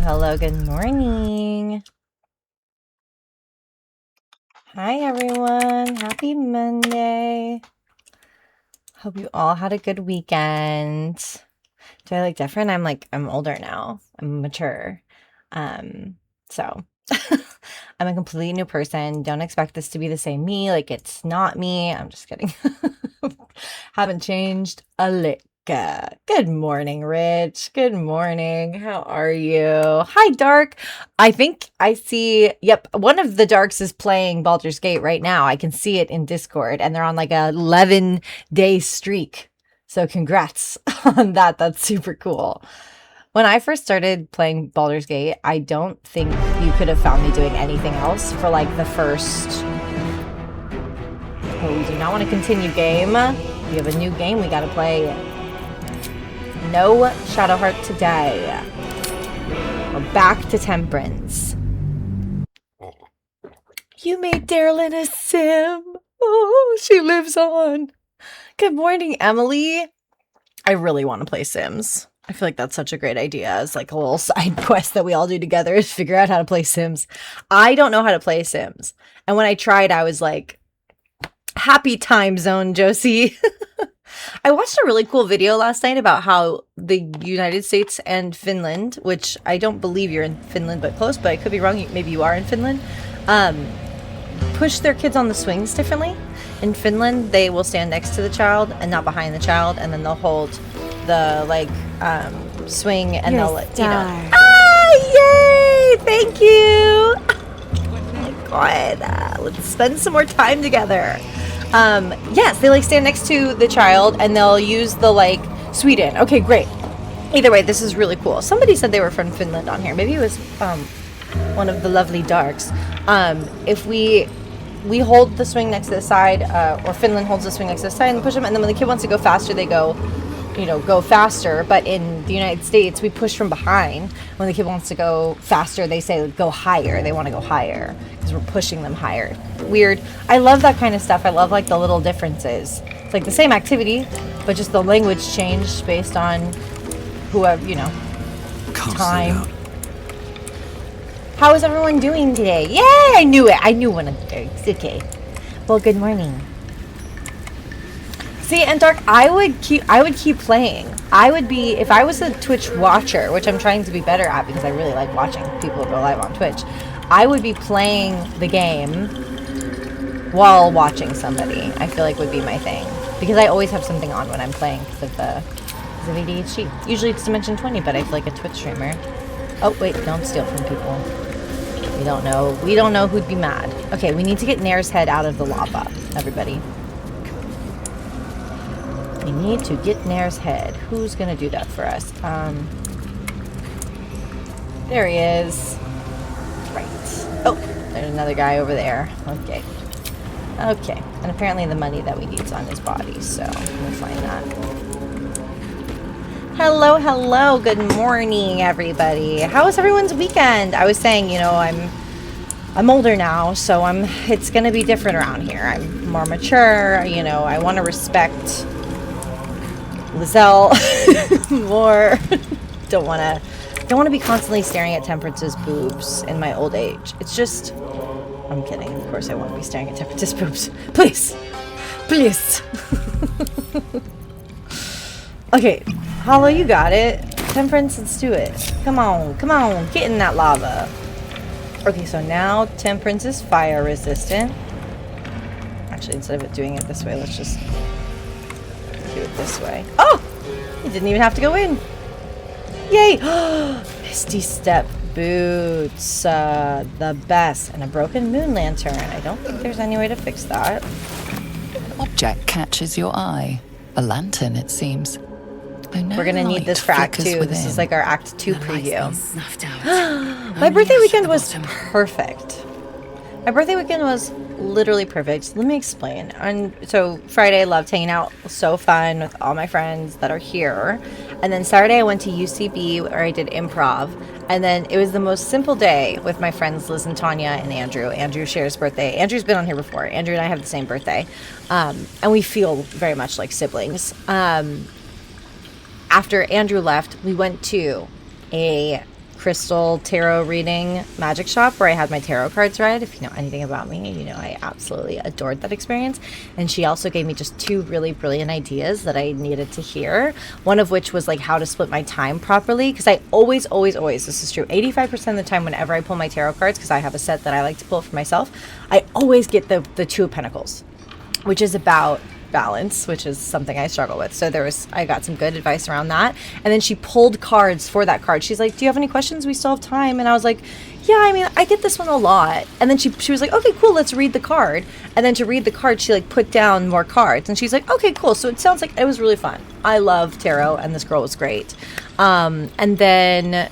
hello, good morning. Hi, everyone. Happy Monday. Hope you all had a good weekend. Do I look different? I'm older now. I'm mature. So I'm a completely new person. Don't expect this to be the same me. Like, it's not me. I'm just kidding. Haven't changed a lick. Good morning, Rich. Good morning. How are you? Hi, Dark. I think I see, yep, one of the Darks is playing Baldur's Gate right now. I can see it in Discord, and they're on like a 11-day streak. So congrats on that. That's super cool. When I first started playing Baldur's Gate, I don't think you could have found me doing anything else for like the first... Oh, we do not want to continue game. We have a new game we gotta play. No Shadowheart today. We're back to Temperance. You made Darylyn a sim. Oh, she lives on. Good morning, Emily. I really want to play Sims. I feel like that's such a great idea as like a little side quest that we all do together is figure out how to play Sims. I don't know how to play Sims. And when I tried, I was like, happy time zone, Josie. I watched a really cool video last night about how the United States and Finland, which I don't believe you're in Finland, but close, but I could be wrong. Maybe you are in Finland. Push their kids on the swings differently. In Finland, they will stand next to the child and not behind the child, and then they'll hold the swing and they'll let you know. Ah, yay! Thank you. Oh my god, let's spend some more time together. Yes, they like stand next to the child and they'll use the like Sweden. Okay, great. Either way, this is really cool. Somebody said they were from Finland on here. Maybe it was one of the lovely Darks. If we hold the swing next to the side, or Finland holds the swing next to the side and push them, and then when the kid wants to go faster, they go faster. But in the United States, we push from behind. When the kid wants to go faster, they say go higher. They want to go higher because we're pushing them higher. Weird. I love that kind of stuff. I love like the little differences. It's like the same activity, but just the language changed based on whoever, time. How is everyone doing today? Yay! I knew it. I knew one of the Darks. Okay. Well, good morning. See, and Dark, I would keep playing. I would be, if I was a Twitch watcher, which I'm trying to be better at because I really like watching people go live on Twitch, I would be playing the game while watching somebody. I feel like would be my thing. Because I always have something on when I'm playing because of ADHD. Usually it's Dimension 20, but I feel like a Twitch streamer. Oh, wait, don't steal from people. We don't know who'd be mad. Okay, we need to get Nere's head out of the lava, everybody. We need to get Nere's head. Who's gonna do that for us? There he is. Right. Oh, there's another guy over there. Okay. Okay. And apparently the money that we need is on his body, so we'll find that. Hello, hello. Good morning, everybody. How was everyone's weekend? I was saying, I'm older now, so it's gonna be different around here. I'm more mature, I want to respect Lizelle more. Don't want to be constantly staring at Temperance's boobs in my old age. It's just, I'm kidding. Of course I want to be staring at Temperance's boobs. Please. Please. Okay. Hollow, you got it. Temperance, let's do it. Come on. Come on. Get in that lava. Okay, so now Temperance is fire resistant. Actually, instead of doing it this way, let's just do it this way. Oh! You didn't even have to go in. Yay! Misty Step boots. The best. And a broken moon lantern. I don't think there's any way to fix that. An object catches your eye. A lantern, it seems. We're gonna need this for Act 2. This is like our Act 2 preview. My birthday weekend was perfect. My birthday weekend was literally perfect. Let me explain. So Friday, I loved hanging out. It was so fun with all my friends that are here. And then Saturday, I went to UCB where I did improv. And then it was the most simple day with my friends Liz and Tanya and Andrew. Andrew shares birthday. Andrew's been on here before. Andrew and I have the same birthday. And we feel very much like siblings. After Andrew left, we went to a crystal tarot reading magic shop where I had my tarot cards read. If you know anything about me, you know I absolutely adored that experience. And she also gave me just 2 really brilliant ideas that I needed to hear. One of which was like how to split my time properly, because I always, this is true, 85% of the time whenever I pull my tarot cards, because I have a set that I like to pull for myself, I always get the 2 of Pentacles, which is about balance, which is something I struggle with. So I got some good advice around that. And then she pulled cards for that card. She's like, do you have any questions? We still have time. And I was like, yeah, I mean, I get this one a lot. And then she was like, okay, cool, let's read the card. And then to read the card, she like put down more cards. And she's like, okay, cool. So it sounds like it was really fun. I love tarot, and this girl was great. And then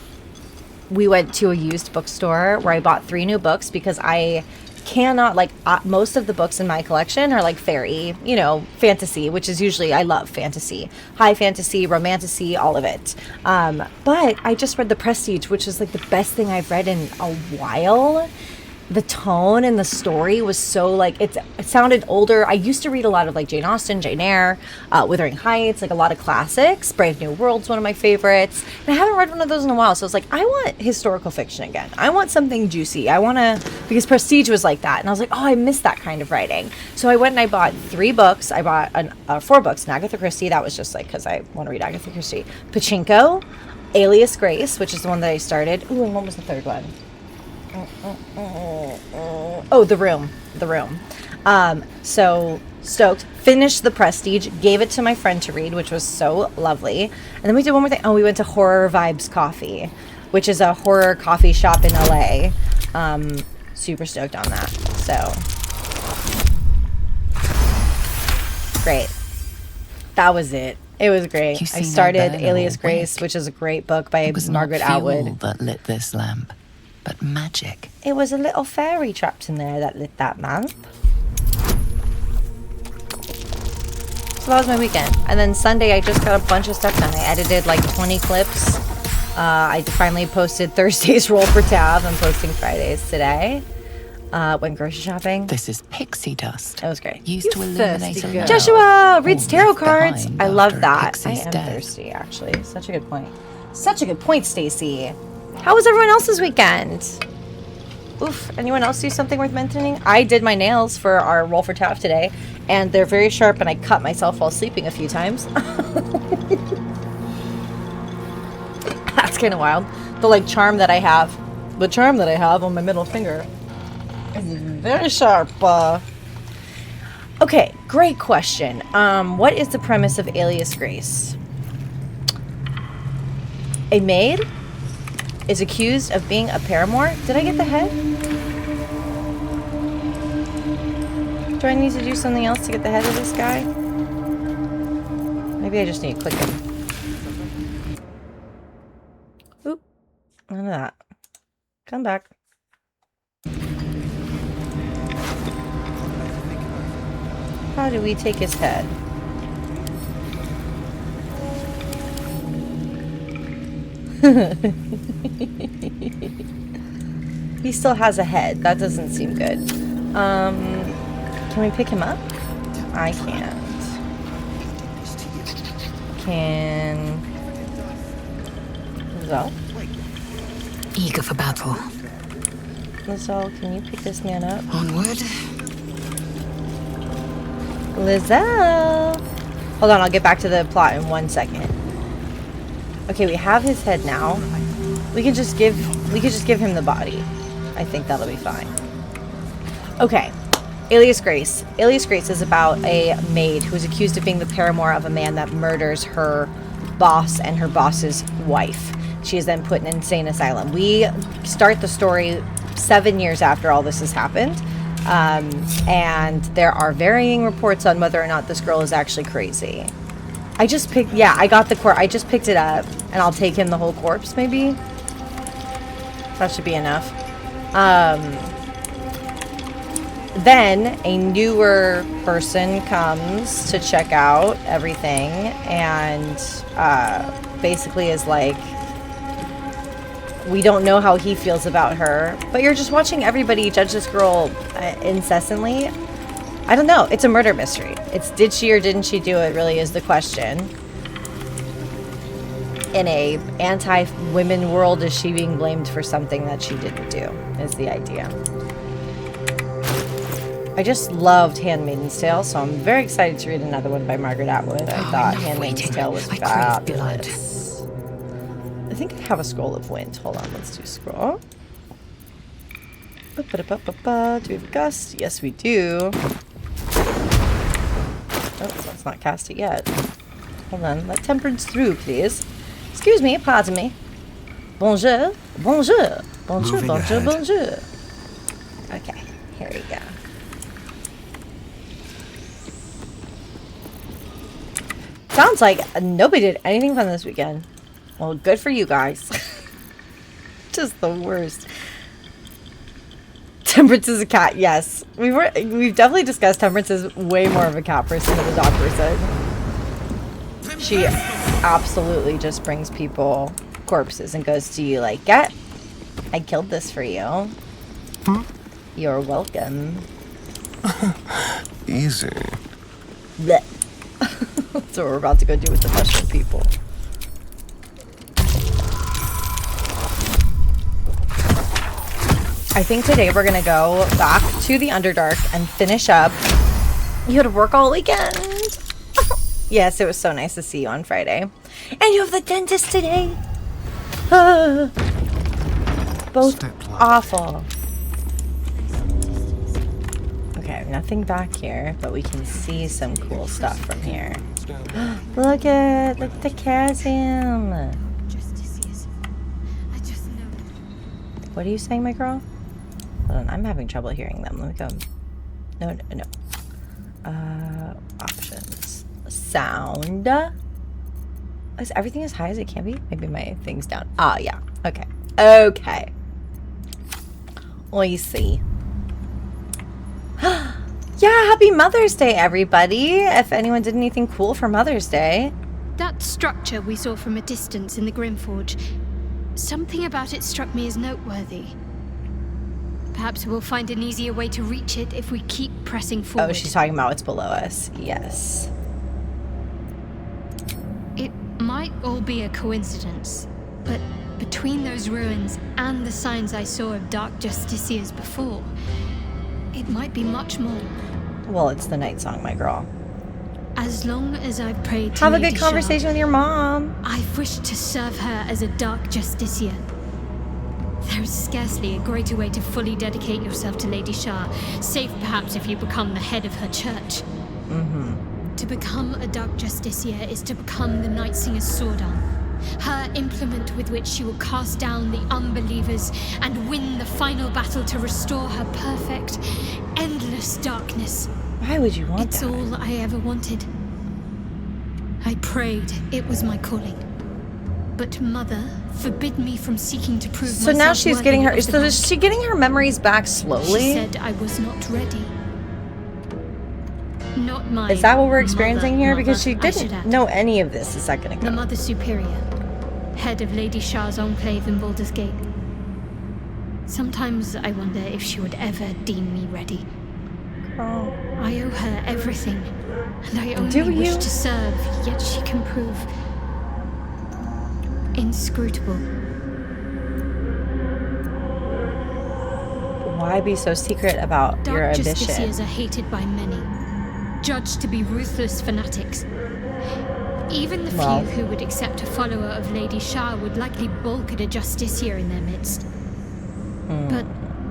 we went to a used bookstore where I bought 3 new books, because I cannot, like, most of the books in my collection are like fairy, you know, fantasy, which is usually, I love fantasy, high fantasy, romantasy, all of it. But I just read The Prestige, which is like the best thing I've read in a while. The tone and the story was so like, it sounded older. I used to read a lot of like Jane Austen, Jane Eyre, Wuthering Heights, like a lot of classics. Brave New World's one of my favorites. And I haven't read one of those in a while. So I was like, I want historical fiction again. I want something juicy. Because Prestige was like that. And I was like, oh, I miss that kind of writing. So I went and I bought 3 books. I bought 4 books. And Agatha Christie, that was just like, because I want to read Agatha Christie. Pachinko, Alias Grace, which is the one that I started. Ooh, and what was the 3rd one? Oh, The Room. So stoked. Finished The Prestige, gave it to my friend to read, which was so lovely. And then we did one more thing. Oh, we went to Horror Vibes Coffee, which is a horror coffee shop in LA. Super stoked on that. So great. That was it. It was great. I started Alias Grace, which is a great book by Margaret Atwood. It was not fuel that lit this lamp, but magic. It was a little fairy trapped in there that lit that lamp. So that was my weekend. And then Sunday, I just got a bunch of stuff done. I edited like 20 clips. I finally posted Thursday's Roll for Tab. I'm posting Fridays today. Went grocery shopping. This is pixie dust. That was great. Used to illuminate a lamp. Joshua reads tarot cards. I love that. I Pixie's am death. thirsty, actually. Such a good point. Such a good point, Stacy. How was everyone else's weekend? Oof. Anyone else do something worth mentioning? I did my nails for our Roll for Tab today, and they're very sharp, and I cut myself while sleeping a few times. That's kind of wild. The charm that I have on my middle finger is very sharp. Okay, great question. What is the premise of Alias Grace? A maid is accused of being a paramour. Did I get the head? Do I need to do something else to get the head of this guy? Maybe I just need to click him. Oop. None of that. Come back. How do we take his head? He still has a head. That doesn't seem good. Can we pick him up? I can't. Can... Lizelle? Eager for battle. Lizelle, can you pick this man up? Onward. Lizelle! Hold on, I'll get back to the plot in 1 second. Okay, we have his head now. We could just give him the body. I think that'll be fine. Okay. Alias Grace. Alias Grace is about a maid who is accused of being the paramour of a man that murders her boss and her boss's wife. She is then put in an insane asylum. We start the story 7 years after all this has happened. And there are varying reports on whether or not this girl is actually crazy. I just picked it up, and I'll take him the whole corpse, maybe? That should be enough. Then a newer person comes to check out everything and basically is like, we don't know how he feels about her, but you're just watching everybody judge this girl incessantly. I don't know. It's a murder mystery. It's did she or didn't she do it really is the question. in a anti-women world, is she being blamed for something that she didn't do, is the idea. I just loved Handmaid's Tale, so I'm very excited to read another one by Margaret Atwood. I thought Handmaid's Tale was fabulous. I think I have a Scroll of Wind. Hold on, let's do scroll. Do we have a gust? Yes, we do. Oh, let's not cast it yet. Hold on, let Temperance through, please. Excuse me, pardon me. Bonjour, bonjour, bonjour, bonjour, bonjour. Okay, here we go. Sounds like nobody did anything fun this weekend. Well, good for you guys. Just the worst. Temperance is a cat, yes. We've definitely discussed Temperance is way more of a cat person than a dog person. She absolutely just brings people corpses and goes, "Do you like it? I killed this for you. You're welcome." Easy. Blech. That's what we're about to go do with the mushroom people. I think today we're gonna go back to the Underdark and finish up. You had to work all weekend. Yes, it was so nice to see you on Friday. And you have the dentist today. Both awful. Okay, nothing back here, but we can see some cool stuff from here. Look at the chasm. What are you saying, my girl? Hold on, I'm having trouble hearing them. Let me go. No. Options. Sound. Is everything as high as it can be? Maybe my thing's down. Ah, yeah. Okay. Okay. I see. Yeah, happy Mother's Day, everybody. If anyone did anything cool for Mother's Day. That structure we saw from a distance in the Grimforge, something about it struck me as noteworthy. Perhaps we'll find an easier way to reach it if we keep pressing forward. Oh, she's talking about what's below us. Yes. It might all be a coincidence, but between those ruins and the signs I saw of Dark Justiciars before, it might be much more. Well, it's the night song, my girl. As long as I've prayed to Have a Lady good conversation Shah, with your mom. I've wished to serve her as a Dark Justiciar. There is scarcely a greater way to fully dedicate yourself to Lady Shah, save perhaps if you become the head of her church. To become a Dark Justiciar is to become the Night Singer's sword arm, her implement with which she will cast down the unbelievers and win the final battle to restore her perfect, endless darkness. Why would you want It's that? all I ever wanted. I prayed it was my calling. But Mother forbid me from seeking to prove So myself now she's worthy getting her. of the So is rank. she getting her memories back slowly? She said I was not ready. Not my Is that what we're experiencing here? mother, Because she I should didn't add. know any of this a second ago. The Mother Superior, head of Lady Shah's enclave in Baldur's Gate. Sometimes I wonder if she would ever deem me ready. Oh. I owe her everything, and I Do only wish you? to serve, yet she can prove inscrutable. Why be so secret about your Dark ambition? Justiciars are hated by many, judged to be ruthless fanatics. Even the Well. few who would accept a follower of Lady Shah would likely balk at a Justiciar in their midst. But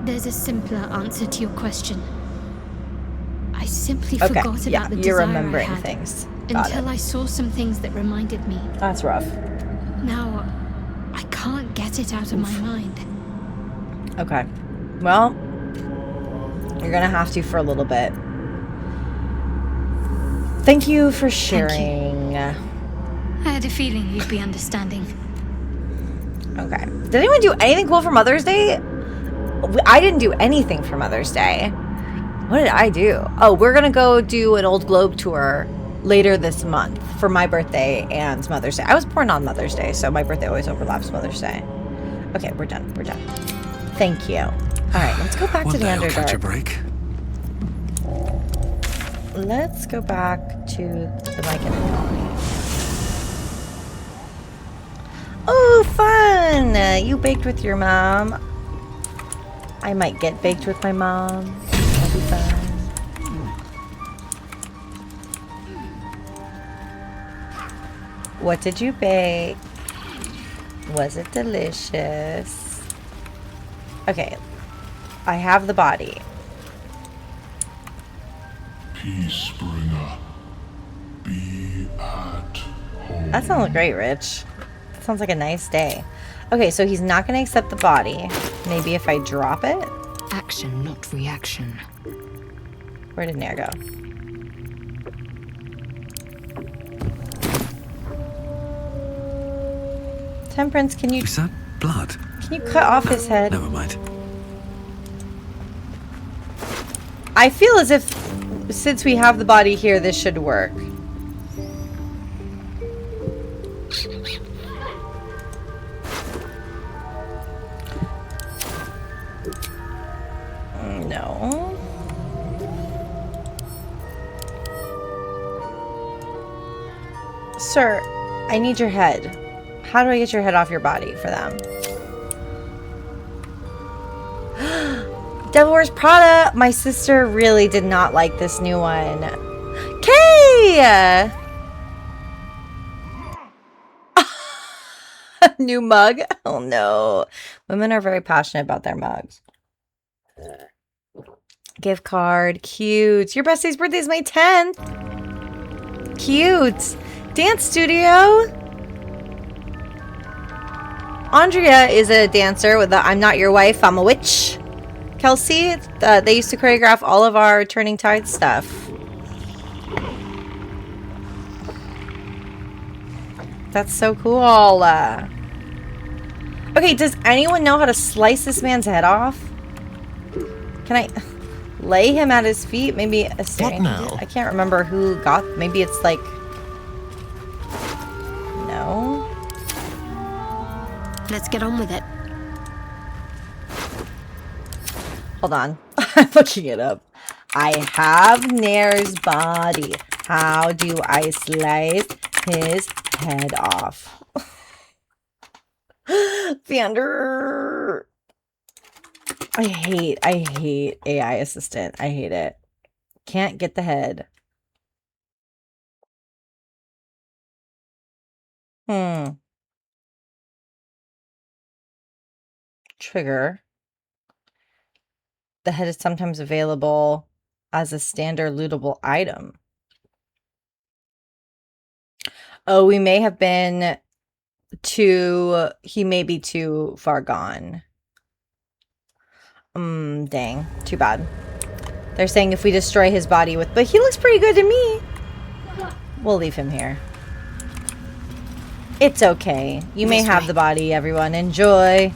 there's a simpler answer to your question. I simply Okay, forgot yeah, about the you're desire remembering I had things. Got until it. I saw some things that reminded me. That's rough. Now, I can't get it out of my mind. Okay. Well, you're gonna have to for a little bit. Thank you for sharing. I had a feeling you'd be understanding. Okay. Did anyone do anything cool for Mother's Day? I didn't do anything for Mother's Day. What did I do? Oh, we're gonna go do an Old Globe tour later this month for my birthday and Mother's Day. I was born on Mother's Day, so my birthday always overlaps Mother's Day. Okay, we're done. We're done. Thank you. All right, let's go back to the I'll catch a Underdark. break. Let's go back to the Mike and the Colony. Oh, fun! You baked with your mom. I might get baked with my mom. That'll be fun. What did you bake? Was it delicious? Okay. I have the body. Peace bringer, be at home. That sounds great, Rich. That sounds like a nice day. Okay, so he's not going to accept the body. Maybe if I drop it? Action, not reaction. Where did Nere go? Temperance, can you... Is that blood? Can you cut off his head? Never mind. I feel as if, since we have the body here, this should work. No. Sir, I need your head. How do I get your head off your body for them? Devil Wears Prada! My sister really did not like this new one. Kay! New mug? Oh no. Women are very passionate about their mugs. Gift card. Cute. Your bestie's birthday is May 10th. Cute. Dance studio. Andrea is a dancer with the I'm Not Your Wife, I'm a Witch. Kelsey, they used to choreograph all of our Turning Tide stuff. That's so cool. Okay, does anyone know how to slice this man's head off? Can I lay him at his feet? Maybe a staring. What now? I can't remember who got. Maybe it's like. No. Let's get on with it. Hold on. I'm looking it up. I have Nere's body. How do I slice his head off? Vander. I hate AI assistant. I hate it. Can't get the head. Trigger. The head is sometimes available as a standard lootable item. Oh, we may have been he may be too far gone. Dang. Too bad. They're saying if we destroy his body but he looks pretty good to me. We'll leave him here. It's okay. You may have the body, everyone. Enjoy.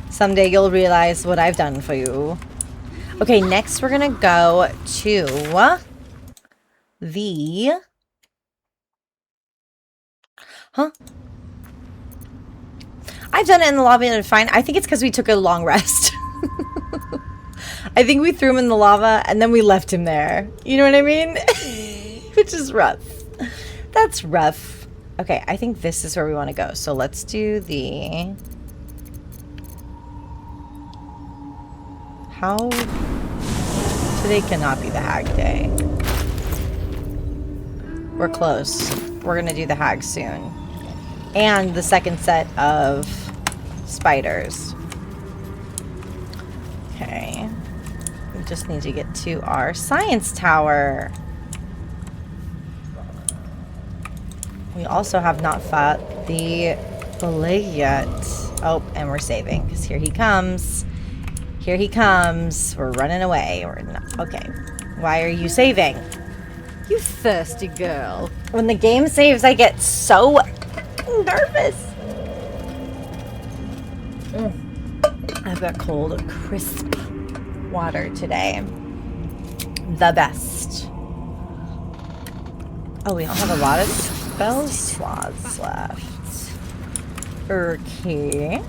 Someday you'll realize what I've done for you. Okay, next we're gonna go to the... Huh? I've done it in the lobby and it's fine. I think it's because we took a long rest. I think we threw him in the lava and then we left him there. You know what I mean? Which is rough. That's rough. Okay, I think this is where we want to go. So let's do the... How... Today cannot be the hag day. We're close. We're gonna do the hag soon. And the second set of spiders. Okay. We just need to get to our science tower. We also have not fought the fillet yet. Oh, and we're saving because here he comes. Here he comes. We're running away. We're not. Okay. Why are you saving? You thirsty girl. When the game saves, I get so nervous. I've got cold, crisp water today. The best. Oh, we don't have a lot of spell slots left. Okay.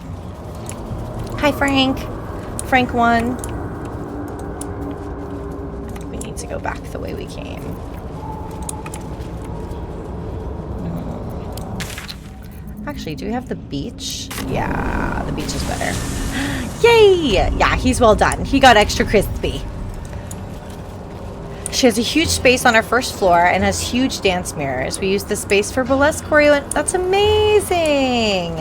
Hi, Frank. Frank 1. We need to go back the way we came. Actually, do we have the beach? Yeah, the beach is better. Yay! Yeah, he's well done. He got extra crispy. She has a huge space on our first floor and has huge dance mirrors. We use the space for burlesque choreo, and that's amazing!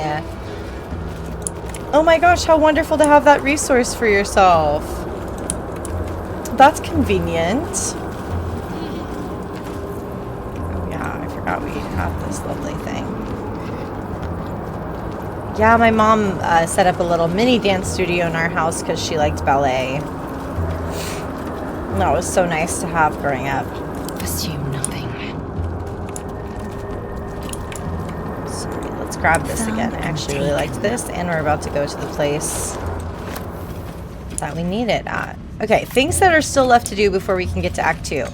Oh my gosh, how wonderful to have that resource for yourself. That's convenient. Oh yeah, I forgot we have this lovely thing. Yeah, my mom set up a little mini dance studio in our house because she liked ballet. That was so nice to have growing up. Assume nothing. Sorry, let's grab this again. I actually really liked this, and we're about to go to the place that we need it at. Okay, things that are still left to do before we can get to Act 2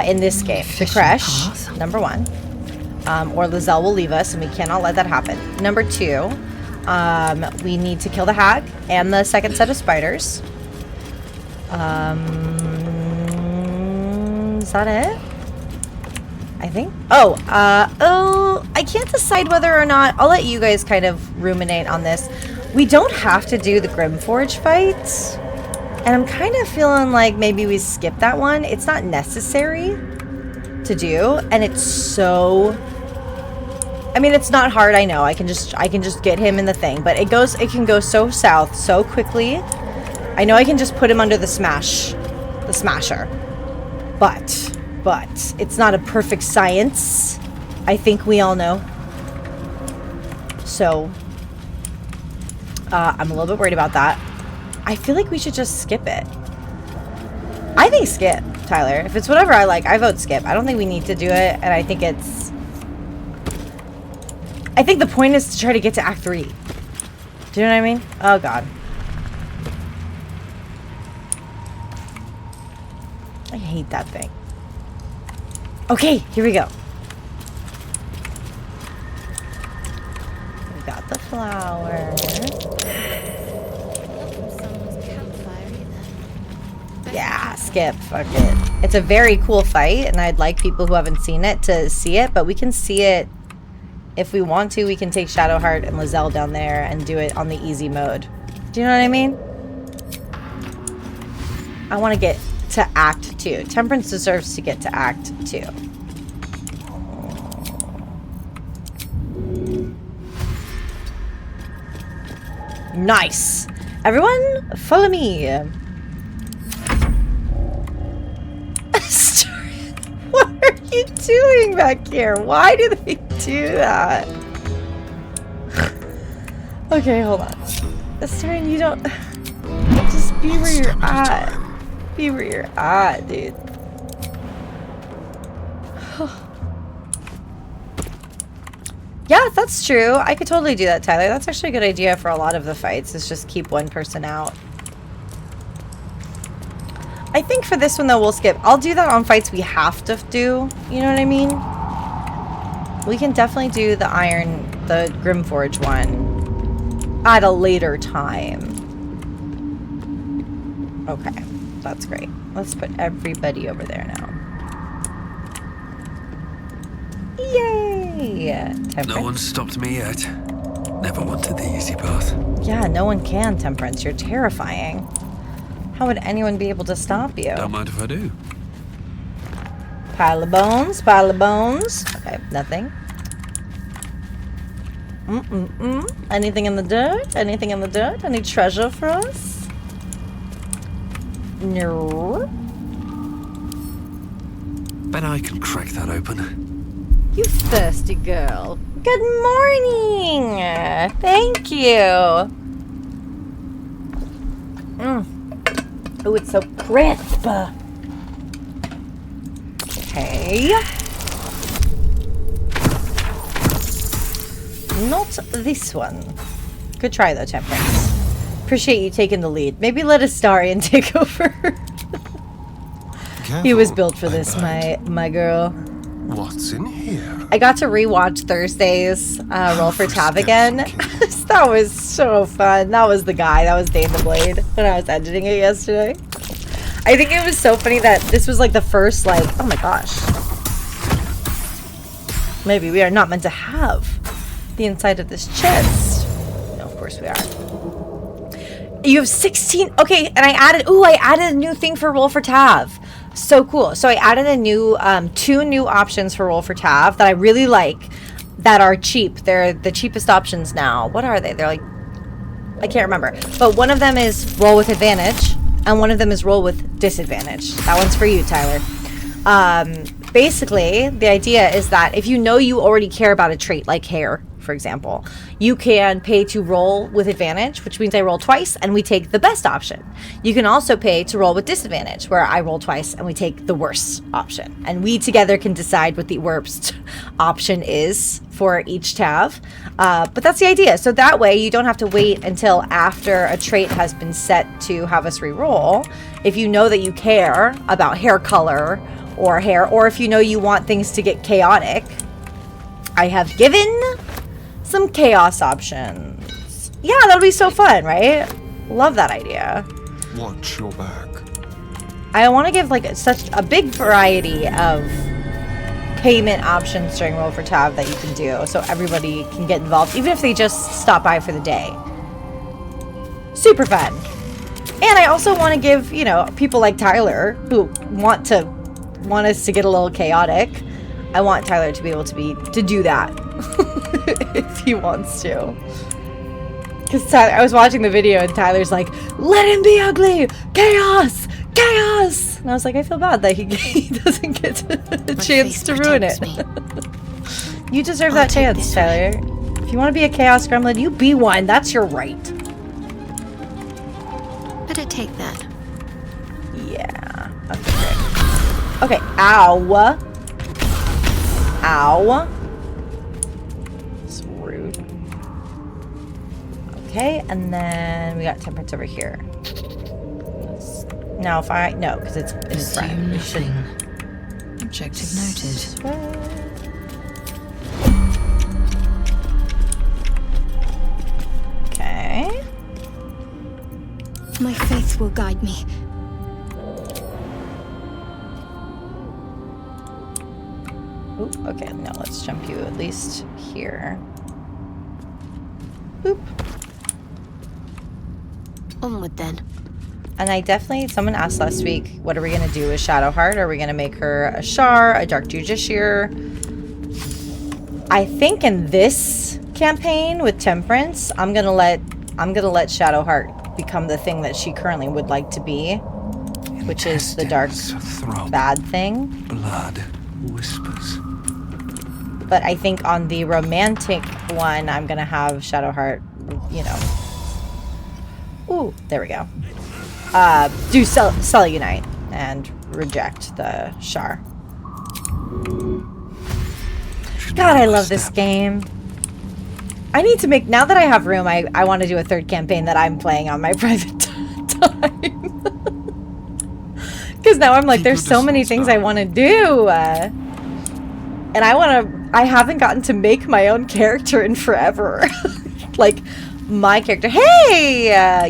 in this game. The creche, number 1. Or Lizelle will leave us, and we cannot let that happen. Number 2, we need to kill the hag and the second set of spiders. Is that it? I think. Oh, I can't decide whether or not. I'll let you guys kind of ruminate on this. We don't have to do the Grimforge fight. And I'm kind of feeling like maybe we skip that one. It's not necessary to do. And it's so... I mean, it's not hard, I know. I can just get him in the thing. But it can go so south so quickly. I know I can just put him under the smasher. But it's not a perfect science. I think we all know. So, I'm a little bit worried about that. I feel like we should just skip it. I think skip, Tyler. If it's whatever I like, I vote skip. I don't think we need to do it, and I think the point is to try to get to Act 3. Do you know what I mean? Oh, God. I hate that thing. Okay, here we go. We got the flower. Yeah, skip. Fuck it. It's a very cool fight, and I'd like people who haven't seen it to see it, but we can see it if we want to. We can take Shadowheart and Lizelle down there and do it on the easy mode. Do you know what I mean? I want to get to Act 2. Temperance deserves to get to Act 2. Nice. Everyone, follow me. What are you doing back here? Why do they do that? Okay, hold on. Astarion, you don't... Just be where you're at. Be where you're at, dude. Yeah, that's true. I could totally do that, Tyler. That's actually a good idea for a lot of the fights, is just keep one person out. I think for this one, though, we'll skip. I'll do that on fights we have to do. You know what I mean? We can definitely do the Grimforge one at a later time. Okay, that's great. Let's put everybody over there now. Yay! Temperance. No one stopped me yet. Never wanted the easy path. Yeah, no one can, Temperance. You're terrifying. How would anyone be able to stop you? Don't mind if I do. Pile of bones, pile of bones. Okay, nothing. Anything in the dirt? Anything in the dirt? Any treasure for us? No. Bet I can crack that open. You thirsty girl. Good morning. Thank you. Oh, it's so crisp. Okay. Not this one. Good try though, Temperance. Appreciate you taking the lead. Maybe let Astarion take over. He was built for this, my girl. What's in here? I got to rewatch Thursday's Roll for Tab again. That was so fun. That was the guy. That was Dane the Blade when I was editing it yesterday. I think it was so funny that this was like the first, like, oh my gosh. Maybe we are not meant to have the inside of this chest. No, of course we are. You have 16. Okay, and I added a new thing for roll for Tav. So cool. So I added a new 2 new options for roll for Tav that I really like, that are cheap. They're the cheapest options now. What are they? They're like, I can't remember. But one of them is roll with advantage, and one of them is roll with disadvantage. That one's for you, Tyler. Basically, the idea is that if you know you already care about a trait like hair, for example, you can pay to roll with advantage, which means I roll twice and we take the best option. You can also pay to roll with disadvantage, where I roll twice and we take the worst option. And we together can decide what the worst option is for each Tav. But that's the idea. So that way you don't have to wait until after a trait has been set to have us re-roll. If you know that you care about hair color or hair, or if you know you want things to get chaotic, I have given some chaos options. Yeah, that'll be so fun, right? Love that idea. Watch your back. I want to give like such a big variety of payment options during Roll for Tav that you can do, so everybody can get involved, even if they just stop by for the day. Super fun. And I also want to give, you know, people like Tyler who want us to get a little chaotic. I want Tyler to be able to do that if he wants to. Because I was watching the video and Tyler's like, let him be ugly! Chaos! Chaos! And I was like, I feel bad that he doesn't get a chance to ruin it. You deserve that chance, Tyler. If you want to be a chaos gremlin, you be one. That's your right. Better take that. Yeah. Okay, great. Okay, ow. Ow. It's rude. Okay, and then we got temperance over here. Now if I... No, because it's in front. We should... Objective noted. Okay. My faith will guide me. Oop, okay, now let's jump you at least here. Boop. Onward then. And I definitely, someone asked last week, what are we going to do with Shadowheart? Are we going to make her a Shar, a Dark Justiciar? I think in this campaign with Temperance, I'm gonna let Shadowheart become the thing that she currently would like to be, which is the dark bad thing. Blood whispers. But I think on the romantic one, I'm gonna have Shadowheart, you know. Ooh, there we go. Do Cellunite and reject the Shar. God, I love this game. I need to make, now that I have room, I want to do a third campaign that I'm playing on my private time. Because now I'm like, there's so many things I want to do. And I haven't gotten to make my own character in forever. Like, my character. Hey!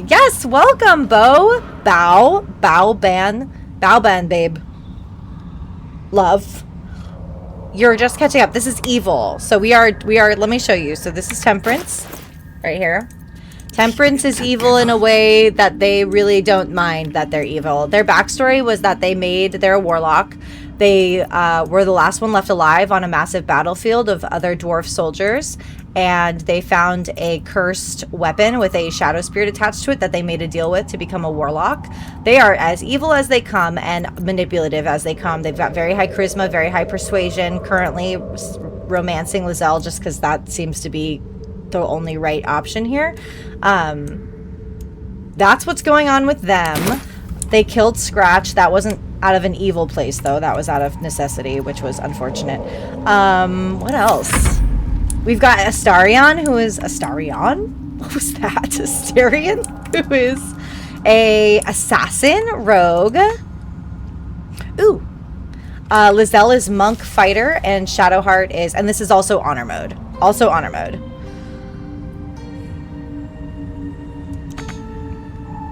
Yes, welcome, Bo. Bao-ban, babe. Love. You're just catching up. This is evil. So we are, let me show you. So this is Temperance. Right here. Temperance is evil in a way that they really don't mind that they're evil. Their backstory was that they're a warlock. They were the last one left alive on a massive battlefield of other dwarf soldiers. And they found a cursed weapon with a shadow spirit attached to it that they made a deal with to become a warlock. They are as evil as they come and manipulative as they come. They've got very high charisma, very high persuasion. Currently romancing Lizelle just because that seems to be the only right option here. That's what's going on with them. They killed Scratch. That wasn't out of an evil place, though. That was out of necessity, which was unfortunate. What else? We've got Astarion, who is... Astarion? What was that? Astarion? Who is a assassin, rogue. Ooh. Lizelle is monk fighter, and Shadowheart is... And this is also honor mode. Also honor mode.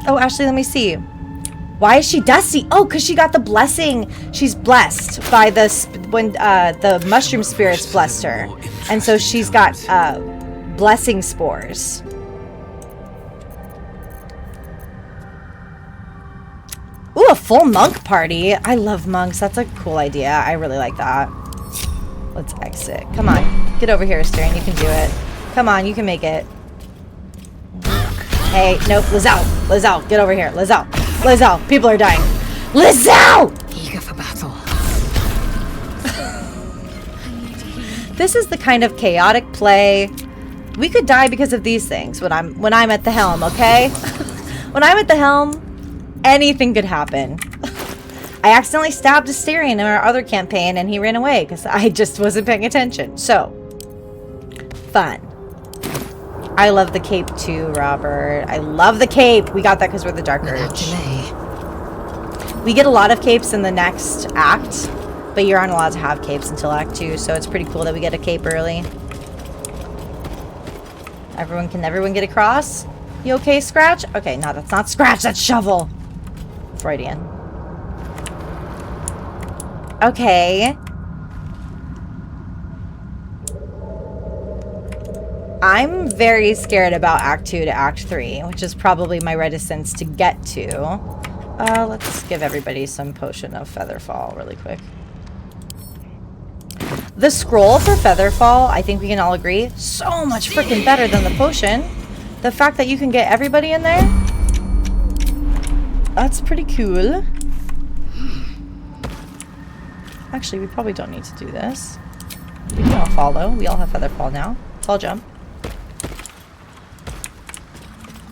Oh, Ashley, let me see. Why is she dusty? Oh, because she got the blessing. She's blessed by the mushroom spirits blessed her. And so she's got Blessing spores. Ooh, a full monk party. I love monks. That's a cool idea. I really like that. Let's exit. Come on. Get over here, Styrian. You can do it. Come on, you can make it. Hey, nope. Lizelle. Lizelle, get over here. Lizelle. Lizelle, people are dying. Lizelle! Eager for battle. This is the kind of chaotic play. We could die because of these things when I'm at the helm, okay? When I'm at the helm, anything could happen. I accidentally stabbed Styrian in our other campaign and he ran away because I just wasn't paying attention. So, fun. I love the cape too, Robert. I love the cape. We got that because we're the Dark Urge. We get a lot of capes in the next act, but you aren't allowed to have capes until Act 2, so it's pretty cool that we get a cape early. Can everyone get across? You okay, Scratch? Okay, no, that's not Scratch, that's Shovel. Freudian. Okay. I'm very scared about Act 2 to Act 3, which is probably my reticence to get to. Let's give everybody some potion of Featherfall really quick. The scroll for Featherfall, I think we can all agree, so much freaking better than the potion. The fact that you can get everybody in there, that's pretty cool. Actually, we probably don't need to do this. We can all follow. We all have Featherfall now. Fall jump.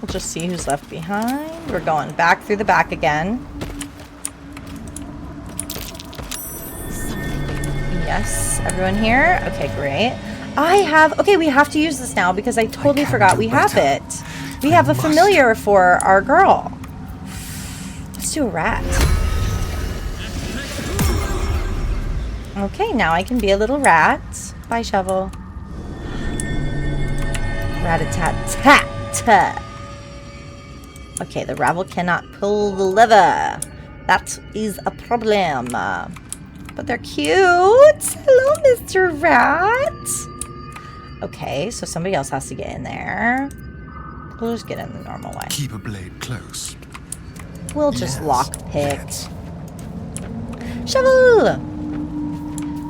We'll just see who's left behind. We're going back through the back again. Yes, everyone here? Okay, great. Okay, we have to use this now because I totally forgot we have it. We have a familiar for our girl. Let's do a rat. Okay, now I can be a little rat. Bye, Shovel. Rat-a-tat-tat-tat. Okay, the rabble cannot pull the lever. That is a problem. But they're cute. Hello, Mr. Rat. Okay, so somebody else has to get in there. We'll just get in the normal way. Keep a blade close. We'll just lockpick. Shovel!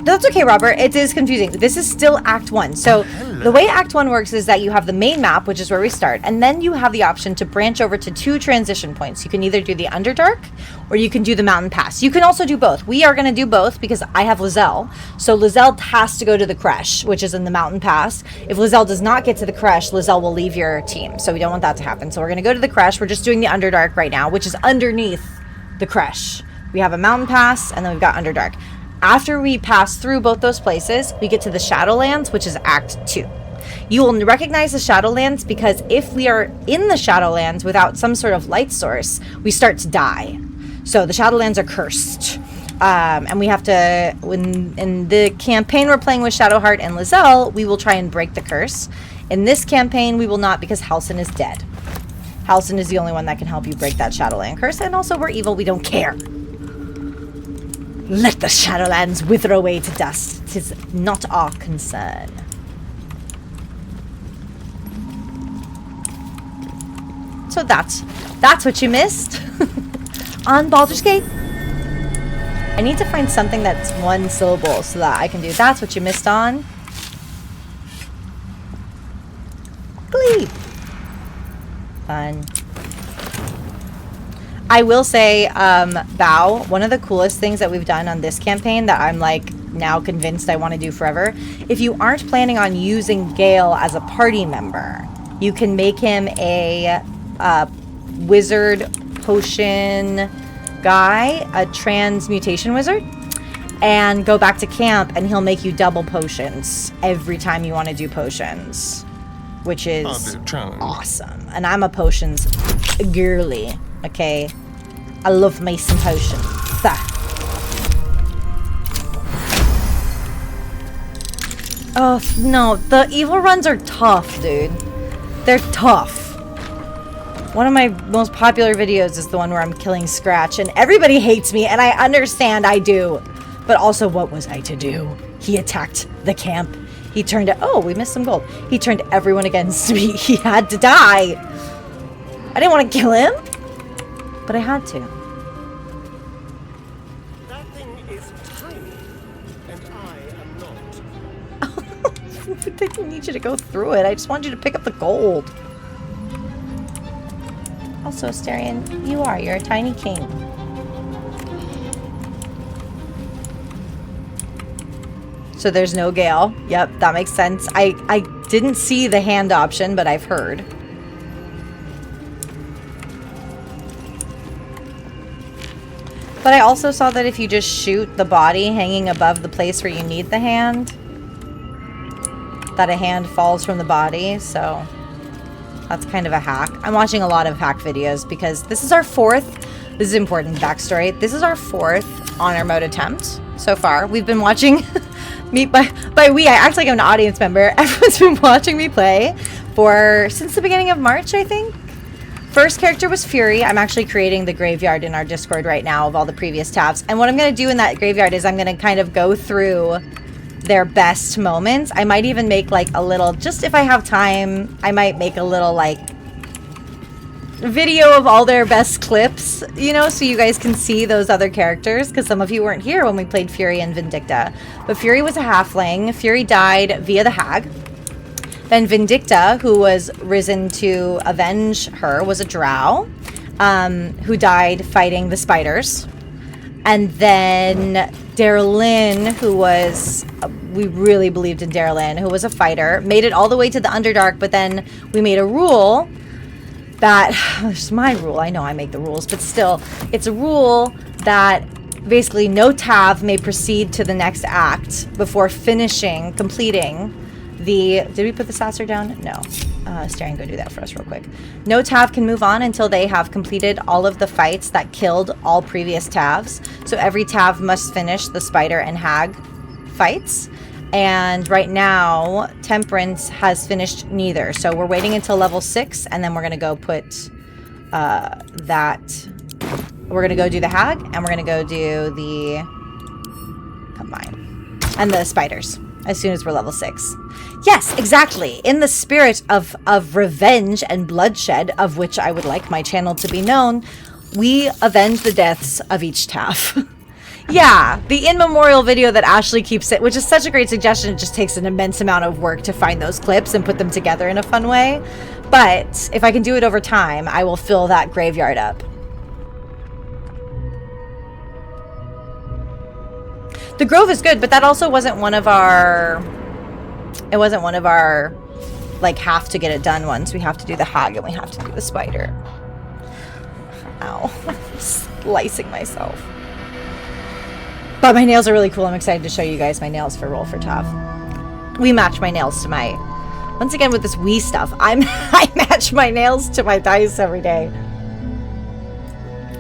That's okay, Robert. It is confusing. This is still Act 1. So the way Act 1 works is that you have the main map, which is where we start, and then you have the option to branch over to 2 transition points. You can either do the Underdark or you can do the Mountain Pass. You can also do both. We are going to do both because I have Lizelle. So Lizelle has to go to the Creche, which is in the Mountain Pass. If Lizelle does not get to the Creche, Lizelle will leave your team. So we don't want that to happen. So we're going to go to the Creche. We're just doing the Underdark right now, which is underneath the Creche. We have a Mountain Pass, and then we've got Underdark. After we pass through both those places, we get to the Shadowlands, which is Act 2. You will recognize the Shadowlands because if we are in the Shadowlands without some sort of light source, we start to die. So the Shadowlands are cursed. And we have to, in the campaign we're playing with Shadowheart and Lizelle, we will try and break the curse. In this campaign, we will not because Halsin is dead. Halsin is the only one that can help you break that Shadowland curse. And also, we're evil. We don't care. Let the Shadowlands wither away to dust. 'Tis not our concern. So that's what you missed on Baldur's Gate. I need to find something that's one syllable so that I can do that's what you missed on. Glee. Fun. I will say, Bow, one of the coolest things that we've done on this campaign that I'm like now convinced I want to do forever, if you aren't planning on using Gale as a party member, you can make him a wizard potion guy, a transmutation wizard, and go back to camp and he'll make you double potions every time you want to do potions, which is awesome. And I'm a potions girly. Okay, I love me some potions. Oh no, the evil runs are tough, dude. They're tough. One of my most popular videos is the one where I'm killing Scratch, and everybody hates me, and I understand I do. But also, what was I to do? He attacked the camp. He turned... Oh, we missed some gold. He turned everyone against me. He had to die. I didn't want to kill him, but I had to. That thing is tiny, and I am not. I didn't need you to go through it. I just wanted you to pick up the gold. Also, Asterion, you're a tiny king. So there's no Gale. Yep, that makes sense. I didn't see the hand option, but I've heard. But I also saw that if you just shoot the body hanging above the place where you need the hand, that a hand falls from the body, so that's kind of a hack. I'm watching a lot of hack videos because this is our 4th, this is important backstory, this is our 4th honor mode attempt so far. We've been watching me, by we, I act like I'm an audience member. Everyone's been watching me play since the beginning of March, I think. First character was Fury. I'm actually creating the graveyard in our Discord right now of all the previous tabs. And what I'm going to do in that graveyard is I'm going to kind of go through their best moments. I might even make like a little, just if I have time, I might make a little like video of all their best clips, you know, so you guys can see those other characters, because some of you weren't here when we played Fury and Vindicta. But Fury was a halfling. Fury died via the hag. Then Vindicta, who was risen to avenge her, was a drow, who died fighting the spiders. And then Darylyn, who was, we really believed in Darylyn, who was a fighter, made it all the way to the Underdark, but then we made a rule that, it's my rule, I know I make the rules, but still, it's a rule that basically no Tav may proceed to the next act before completing the, did we put the saucer down? No. Staring, go do that for us real quick. No Tav can move on until they have completed all of the fights that killed all previous Tavs. So every Tav must finish the spider and hag fights. And right now, Temperance has finished neither. So we're waiting until level 6, and then we're going to go put we're going to go do the hag, and we're going to go do the combine and the spiders as soon as we're level 6. Yes, exactly. In the spirit of revenge and bloodshed, of which I would like my channel to be known, we avenge the deaths of each Tav. Yeah, the in memorial video that Ashley keeps it, which is such a great suggestion. It just takes an immense amount of work to find those clips and put them together in a fun way. But if I can do it over time, I will fill that graveyard up. The Grove is good, but that also wasn't one of our... It wasn't one of our, like, have to get it done ones. We have to do the hag and we have to do the spider. Ow. I'm slicing myself. But my nails are really cool. I'm excited to show you guys my nails for Roll for Tav. We match my nails to my... Once again, with this Wii stuff, I match my nails to my dice every day.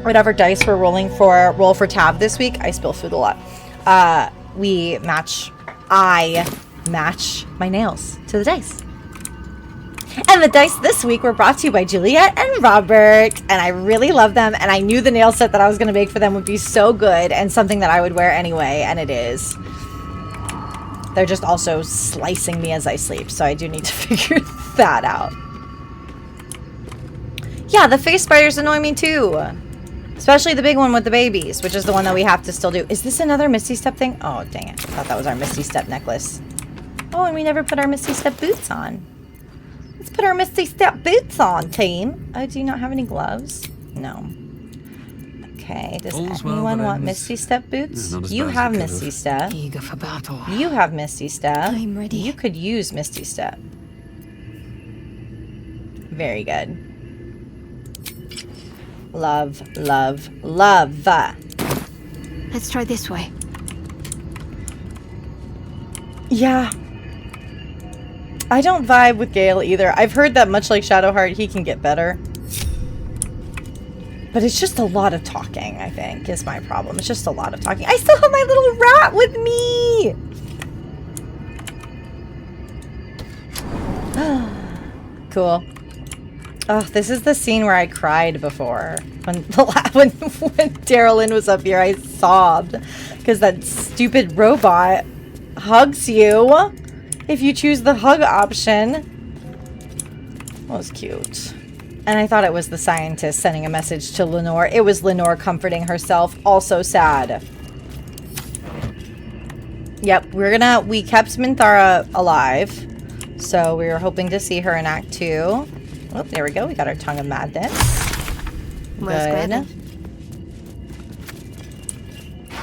Whatever dice we're rolling for Roll for Tav this week, I spill food a lot. I match my nails to the dice. And the dice this week were brought to you by Juliet and Robert, and I really love them, and I knew the nail set that I was going to make for them would be so good and something that I would wear anyway, and it is. They're just also slicing me as I sleep, so I do need to figure that out. Yeah, the face spiders annoy me too. Especially the big one with the babies, which is the one that we have to still do. Is this another Misty Step thing? Oh, dang it. I thought that was our Misty Step necklace. Oh, and we never put our Misty Step boots on. Let's put our Misty Step boots on, team. Oh, do you not have any gloves? No. Okay, does anyone want Misty Step boots? You have Misty Step. Eager for battle. You have Misty Step. I'm ready. You could use Misty Step. Very good. Love, love, love. Let's try this way. Yeah. I don't vibe with Gale either. I've heard that much like Shadowheart, he can get better. But it's just a lot of talking, I think, is my problem. It's just a lot of talking. I still have my little rat with me! Cool. Oh, this is the scene where I cried before. When Darylyn was up here, I sobbed. Because that stupid robot hugs you. if you choose the hug option. That was cute. And I thought it was the scientist sending a message to Lenore. It was Lenore comforting herself. Also sad. Yep, we kept Minthara alive. So we were hoping to see her in Act 2. Oh, there we go. We got our Tongue of Madness. Good.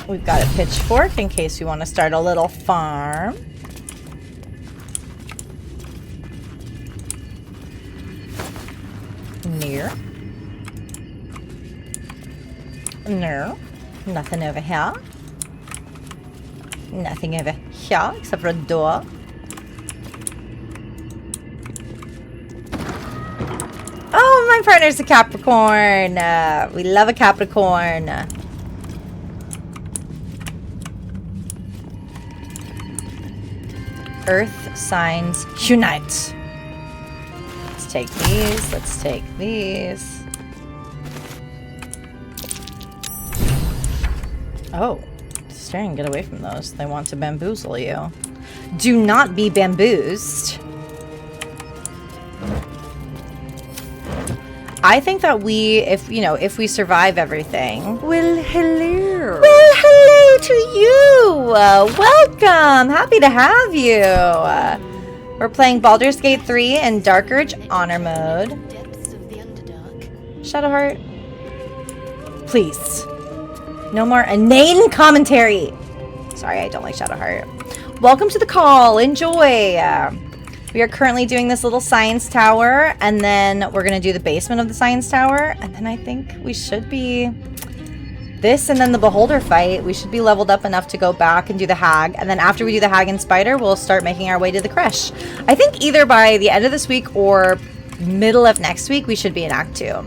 We've got a pitchfork in case we want to start a little farm. Nere. No. Nothing over here. Nothing over here except for a door. Oh, my partner's a Capricorn. We love a Capricorn. Earth signs unite. Let's take these. Let's take these. Oh, staring, get away from those. They want to bamboozle you. Do not be bamboozled. I think that if we survive everything. Well, hello. Well, hello to you. Welcome. Happy to have you. We're playing Baldur's Gate 3 in Dark Urge Honor Mode. Shadowheart. Please. No more inane commentary. Sorry, I don't like Shadowheart. Welcome to the call. Enjoy. We are currently doing this little science tower, and then we're going to do the basement of the science tower, and then I think we should be... This and then the Beholder fight, we should be leveled up enough to go back and do the Hag, and then after we do the Hag and Spider, we'll start making our way to the Creche. I think either by the end of this week or middle of next week, we should be in Act 2.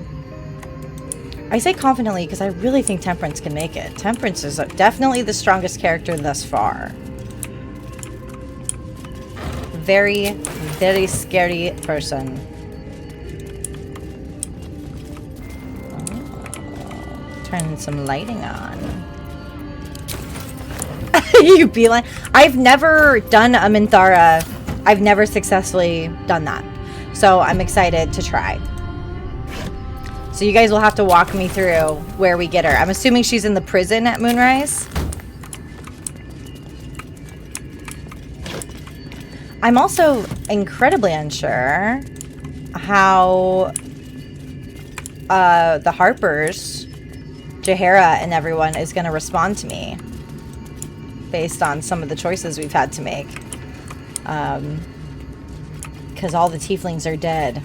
I say confidently because I really think Temperance can make it. Temperance is definitely the strongest character thus far. Very, very scary person. Oh, turn some lighting on. You beeline. I've never done a Minthara. I've never successfully done that. So I'm excited to try. So you guys will have to walk me through where we get her. I'm assuming she's in the prison at Moonrise. I'm also incredibly unsure how the Harpers, Jaehaera, and everyone is going to respond to me based on some of the choices we've had to make. Because all the tieflings are dead.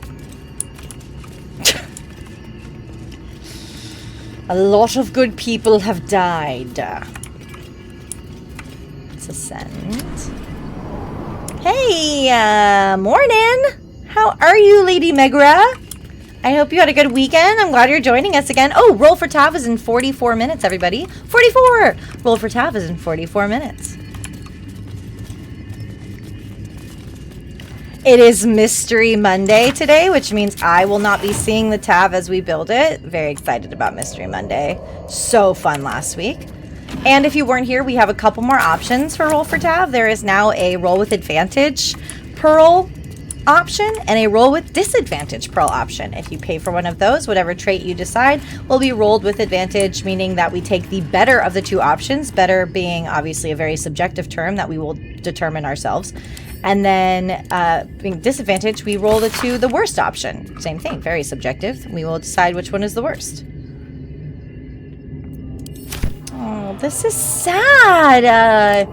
A lot of good people have died. Let's ascend. Hey, morning. How are you, Lady Megra? I hope you had a good weekend. I'm glad you're joining us again. Oh, Roll for Tav is in 44 minutes, everybody. 44! Roll for Tav is in 44 minutes. It is Mystery Monday today, which means I will not be seeing the Tav as we build it. Very excited about Mystery Monday. So fun last week. And if you weren't here, we have a couple more options for Roll for Tav. There is now a Roll with Advantage Pearl option and a Roll with Disadvantage Pearl option. If you pay for one of those, whatever trait you decide will be rolled with advantage, meaning that we take the better of the two options, better being obviously a very subjective term that we will determine ourselves. And then being disadvantage, we roll the worst option. Same thing, very subjective. We will decide which one is the worst. Oh, this is sad.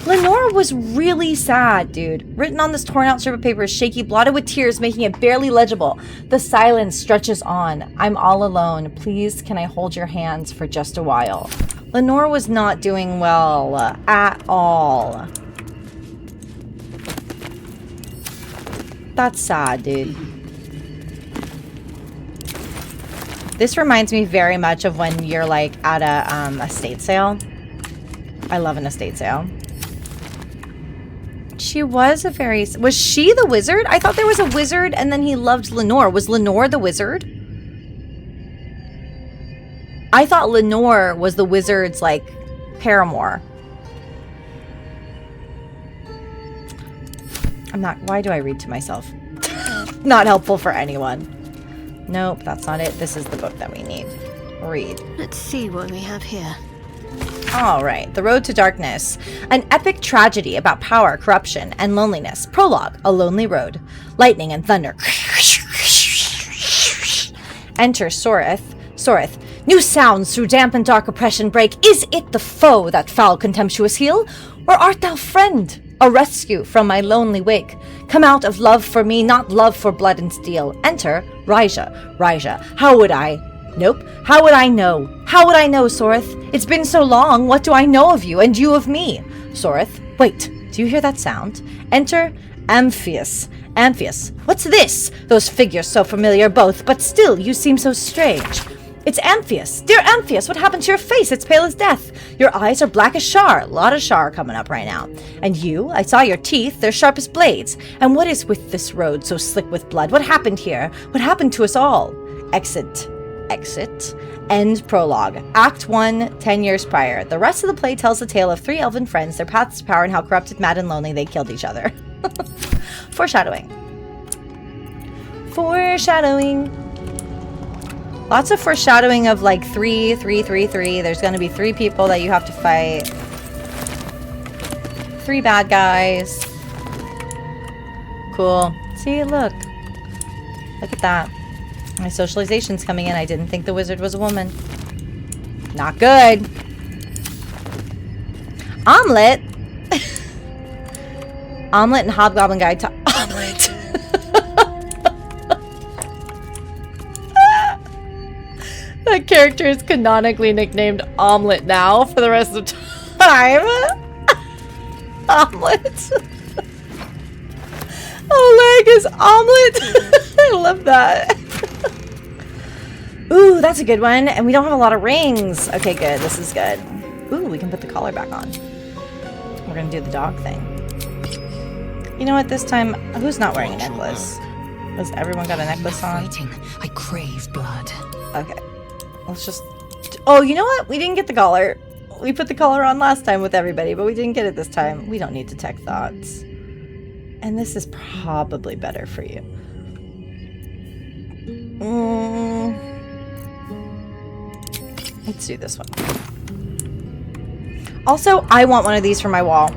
Lenore was really sad, dude. Written on this torn out strip of paper, shaky, blotted with tears, making it barely legible. The silence stretches on. I'm all alone. Please, can I hold your hands for just a while? Lenore was not doing well at all. That's sad, dude. This reminds me very much of when you're like at a estate sale. I love an estate sale. She was was she the wizard? I thought there was a wizard and then he loved Lenore. Was Lenore the wizard? I thought Lenore was the wizard's like paramour. I'm not. Why do I read to myself? Not helpful for anyone. Nope, that's not it. This is the book that we need. Read. Let's see what we have here. All right, The Road to Darkness. An epic tragedy about power, corruption, and loneliness. Prologue, A Lonely Road. Lightning and thunder. Enter Soreth. Soreth. New sounds through damp and dark oppression break. Is it the foe, that foul contemptuous heel? Or art thou friend? A rescue from my lonely wake. Come out of love for me, not love for blood and steel. Enter Raija. Raija. How would I? Nope. How would I know? How would I know, Soreth? It's been so long. What do I know of you, and you of me? Soreth. Wait. Do you hear that sound? Enter Amphius. Amphius. What's this? Those figures so familiar both, but still you seem so strange. It's Amphius. Dear Amphius, what happened to your face? It's pale as death. Your eyes are black as char. A lot of char coming up right now. And you? I saw your teeth. They're sharp as blades. And what is with this road so slick with blood? What happened here? What happened to us all? Exit. Exit. End prologue. Act 1, 10 years prior. The rest of the play tells the tale of 3 elven friends, their paths to power, and how corrupted, mad, and lonely they killed each other. Foreshadowing. Foreshadowing. Lots of foreshadowing of like 3, 3, 3, 3. There's going to be 3 people that you have to fight. 3 bad guys. Cool. See, look. Look at that. My socialization's coming in. I didn't think the wizard was a woman. Not good. Omelet. Omelet and Hobgoblin Guide to Omelet. That character is canonically nicknamed Omelet now for the rest of time. Omelet. Oleg is Omelet. I love that. Ooh, that's a good one. And we don't have a lot of rings. Okay, good. This is good. Ooh, we can put the collar back on. We're going to do the dog thing. You know what? This time, who's not wearing a necklace? Has everyone got a necklace on? I crave blood. Okay. Let's just... Oh, you know what? We didn't get the collar. We put the collar on last time with everybody, but we didn't get it this time. We don't need to tech thoughts. And this is probably better for you. Let's do this one. Also, I want one of these for my wall.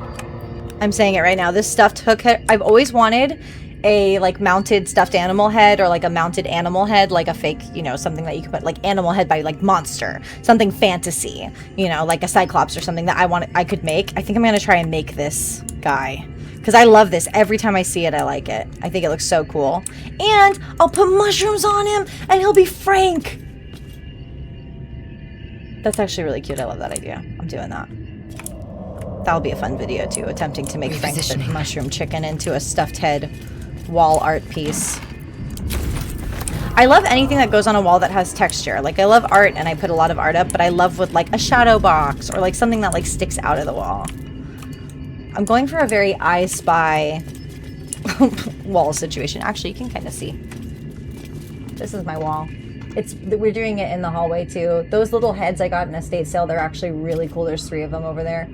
I'm saying it right now. This stuffed hook head, I've always wanted a like mounted stuffed animal head, or like a mounted animal head, like a fake, you know, something that you could put, like animal head by like monster, something fantasy, you know, like a cyclops or something that I could make. I think I'm gonna try and make this guy because I love this. Every time I see it, I like it. I think it looks so cool. And I'll put mushrooms on him and he'll be Frank. That's actually really cute. I love that idea. I'm doing that. That'll be a fun video too, attempting to make Frank the mushroom chicken into a stuffed head wall art piece. I love anything that goes on a wall that has texture. Like I love art and I put a lot of art up, but I love with like a shadow box or like something that like sticks out of the wall. I'm going for a very I Spy wall situation. Actually, you can kind of see. This is my wall. We're doing it in the hallway too. Those little heads I got in a estate sale, they're actually really cool. There's 3 of them over there.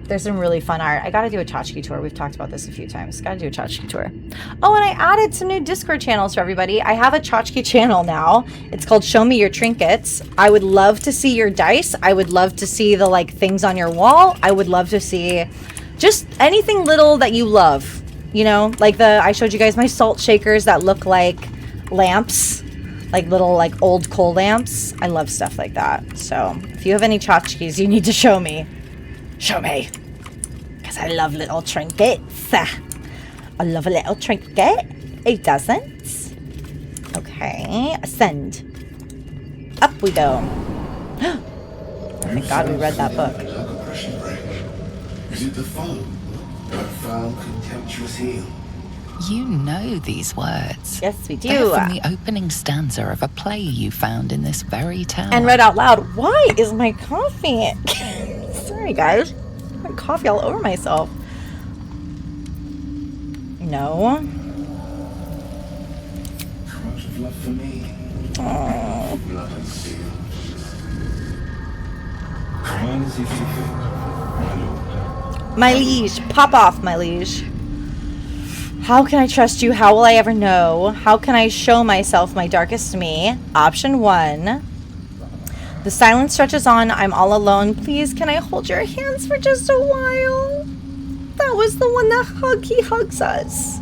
There's some really fun art. I gotta do a tchotchke tour. We've talked about this a few times. Gotta do a tchotchke tour. Oh, and I added some new Discord channels for everybody. I have a tchotchke channel now. It's called Show Me Your Trinkets. I would love to see your dice. I would love to see the like things on your wall. I would love to see just anything little that you love. You know, like I showed you guys my salt shakers that look like lamps. Like little like old coal lamps. I love stuff like that. So if you have any tchotchkes you need to show me. Show me. Because I love little trinkets. I love a little trinket. Who doesn't? Okay. Ascend. Up we go. Oh, thank God we read that book. Is it the foe? That foul, contemptuous heel? You know these words. Yes, we do. They're from the opening stanza of a play you found in this very town. And read out loud. Why is my coffee? Sorry, guys. I got coffee all over myself. No. Cries of love for me. Oh. Blood and steel. Crying as if to my lord. My liege. Pop off, my liege. How can I trust you? How will I ever know? How can I show myself my darkest me? Option 1. The silence stretches on. I'm all alone. Please, can I hold your hands for just a while? That was the one that he hugs us.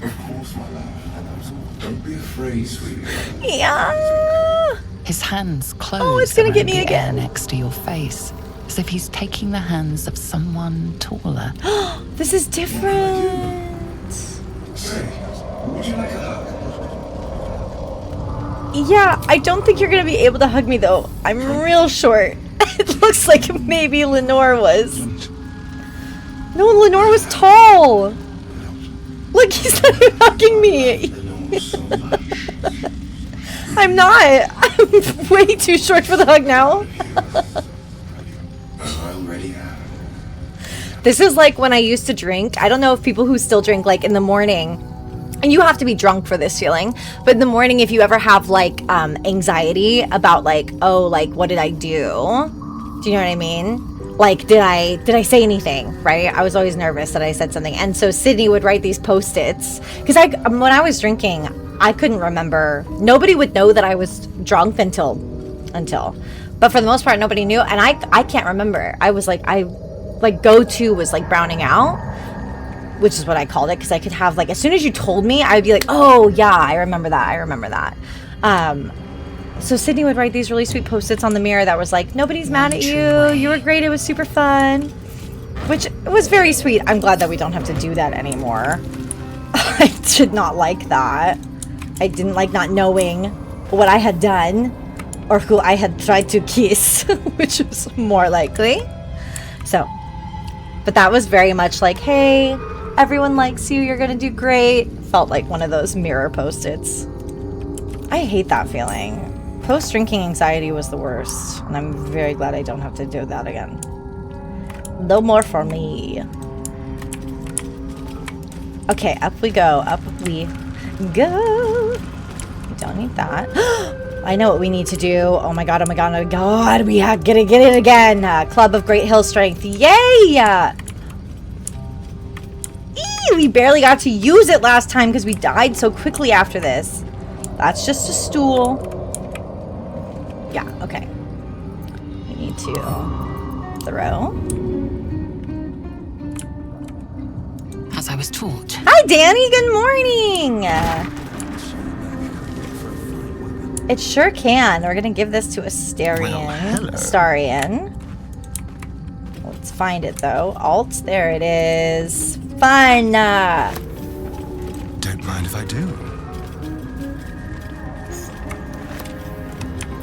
Of course, my love. Don't be afraid, sweetie. Yeah. His hands close Oh, it's gonna around get me the again. air next to your face, as if he's taking the hands of someone taller. This is different. Say, would you like a hug? Yeah, I don't think you're gonna be able to hug me though. I'm real short. It looks like maybe Lenore was. No, Lenore was tall. Look, he's not even hugging me. I'm not. I'm way too short for the hug now. I already have. This is like when I used to drink. I don't know if people who still drink like in the morning, and you have to be drunk for this feeling, but in the morning, if you ever have like anxiety about like, oh, like what did I do? Do you know what I mean? Like, did I say anything, right? I was always nervous that I said something. And so Sydney would write these post-its. Because when I was drinking, I couldn't remember. Nobody would know that I was drunk until. But for the most part, nobody knew. And I can't remember. I was like, go-to was like browning out, which is what I called it. Because I could have like, as soon as you told me, I would be like, oh yeah, I remember that. So Sydney would write these really sweet post-its on the mirror that was like, nobody's mad at you. You were great. It was super fun. Which was very sweet. I'm glad that we don't have to do that anymore. I did not like that. I didn't like not knowing what I had done or who I had tried to kiss, which was more likely. So, but that was very much like, hey, everyone likes you. You're going to do great. Felt like one of those mirror post-its. I hate that feeling. Post-drinking anxiety was the worst, and I'm very glad I don't have to do that again. No more for me. Okay, up we go. Up we go. We don't need that. I know what we need to do. Oh my god, oh my god, oh my god. We have get it again. Club of Great Hill Strength. Yay! Eee, we barely got to use it last time because we died so quickly after this. That's just a stool. Yeah, okay. We need to throw. As I was taught. Hi, Danny. Good morning. It sure can. We're going to give this to Astarion. Astarion. Let's find it, though. Alt. There it is. Fun. Don't mind if I do.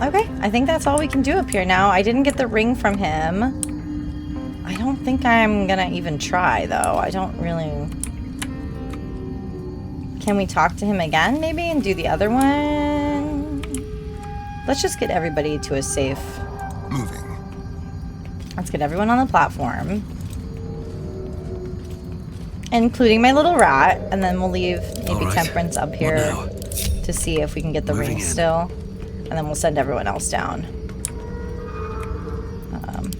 Okay, I think that's all we can do up here now. I didn't get the ring from him. I don't think I'm gonna even try, though. I don't really... Can we talk to him again, maybe, and do the other one? Let's just get everybody to a safe... Moving. Let's get everyone on the platform. Including my little rat, and then we'll leave maybe Right. Temperance up here to see if we can get the Moving ring in. still. And then we'll send everyone else down.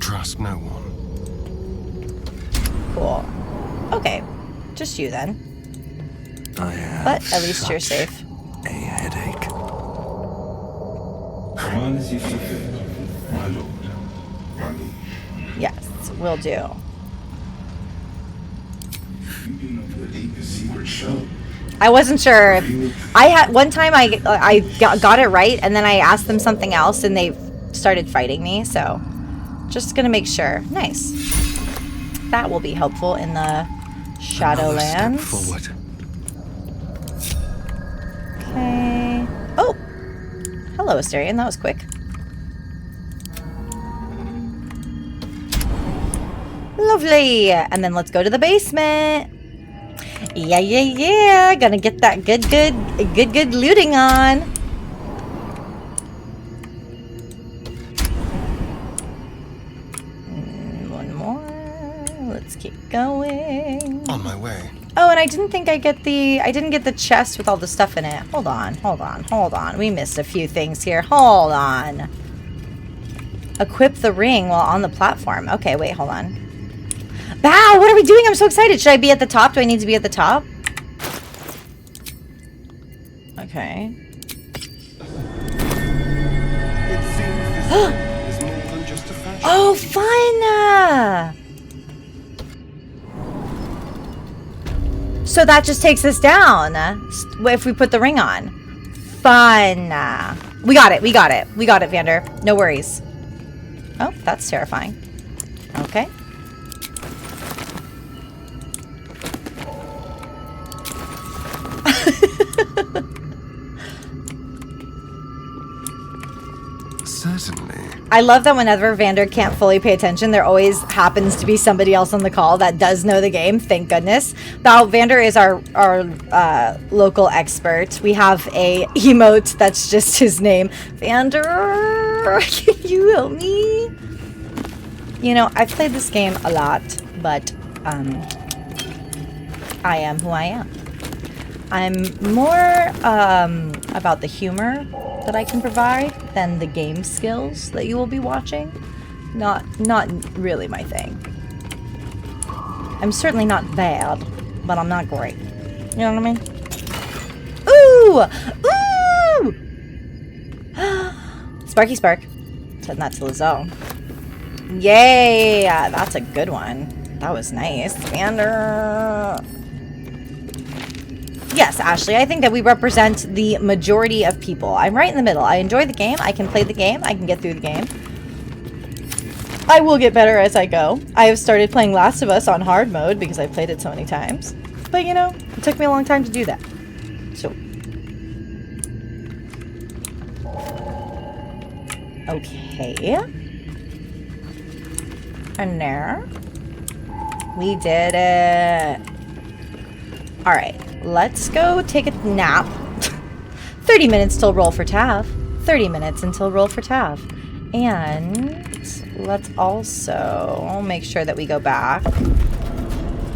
Trust no one. Cool. Okay. Just you then. I have But at least you're such safe. a headache. Command as you see fit, my lord. My lord. Yes, will do. You do know the deepest secret show. I wasn't sure. I had one time I got it right, and then I asked them something else, and they started fighting me. So, just gonna make sure. Nice. That will be helpful in the Another Shadowlands. step forward. Okay. Oh, hello, Astarion. That was quick. Lovely. And then let's go to the basement. Yeah. Gonna get that good looting on. One more. Let's keep going. On my way. Oh, and I didn't get the chest with all the stuff in it. Hold on. We missed a few things here. Hold on. Equip the ring while on the platform. Okay, wait, hold on. Bow, what are we doing? I'm so excited. Should I be at the top? Do I need to be at the top? Okay. It seems this thing is more than just a fashion. Oh, fun! So that just takes us down if we put the ring on. Fun. We got it. We got it. We got it, Vander. No worries. Oh, that's terrifying. Okay. Certainly. I love that whenever Vander can't fully pay attention, there always happens to be somebody else on the call that does know the game. Thank goodness. Now, Vander is our local expert. We have a emote that's just his name. Vander, can you help me? You know, I've played this game a lot, but I am who I am. I'm more about the humor that I can provide than the game skills that you will be watching. Not really my thing. I'm certainly not bad, but I'm not great. You know what I mean? Ooh! Sparky Spark. Send that to Lizelle. Yay! That's a good one. That was nice. Vander. Yes, Ashley, I think that we represent the majority of people. I'm right in the middle. I enjoy the game. I can play the game. I can get through the game. I will get better as I go. I have started playing Last of Us on hard mode because I've played it so many times. But, you know, it took me a long time to do that. So. Okay. And there. We did it. Alright. Let's go take a nap. 30 minutes till roll for Tav. 30 minutes until roll for Tav. And let's also make sure that we go back.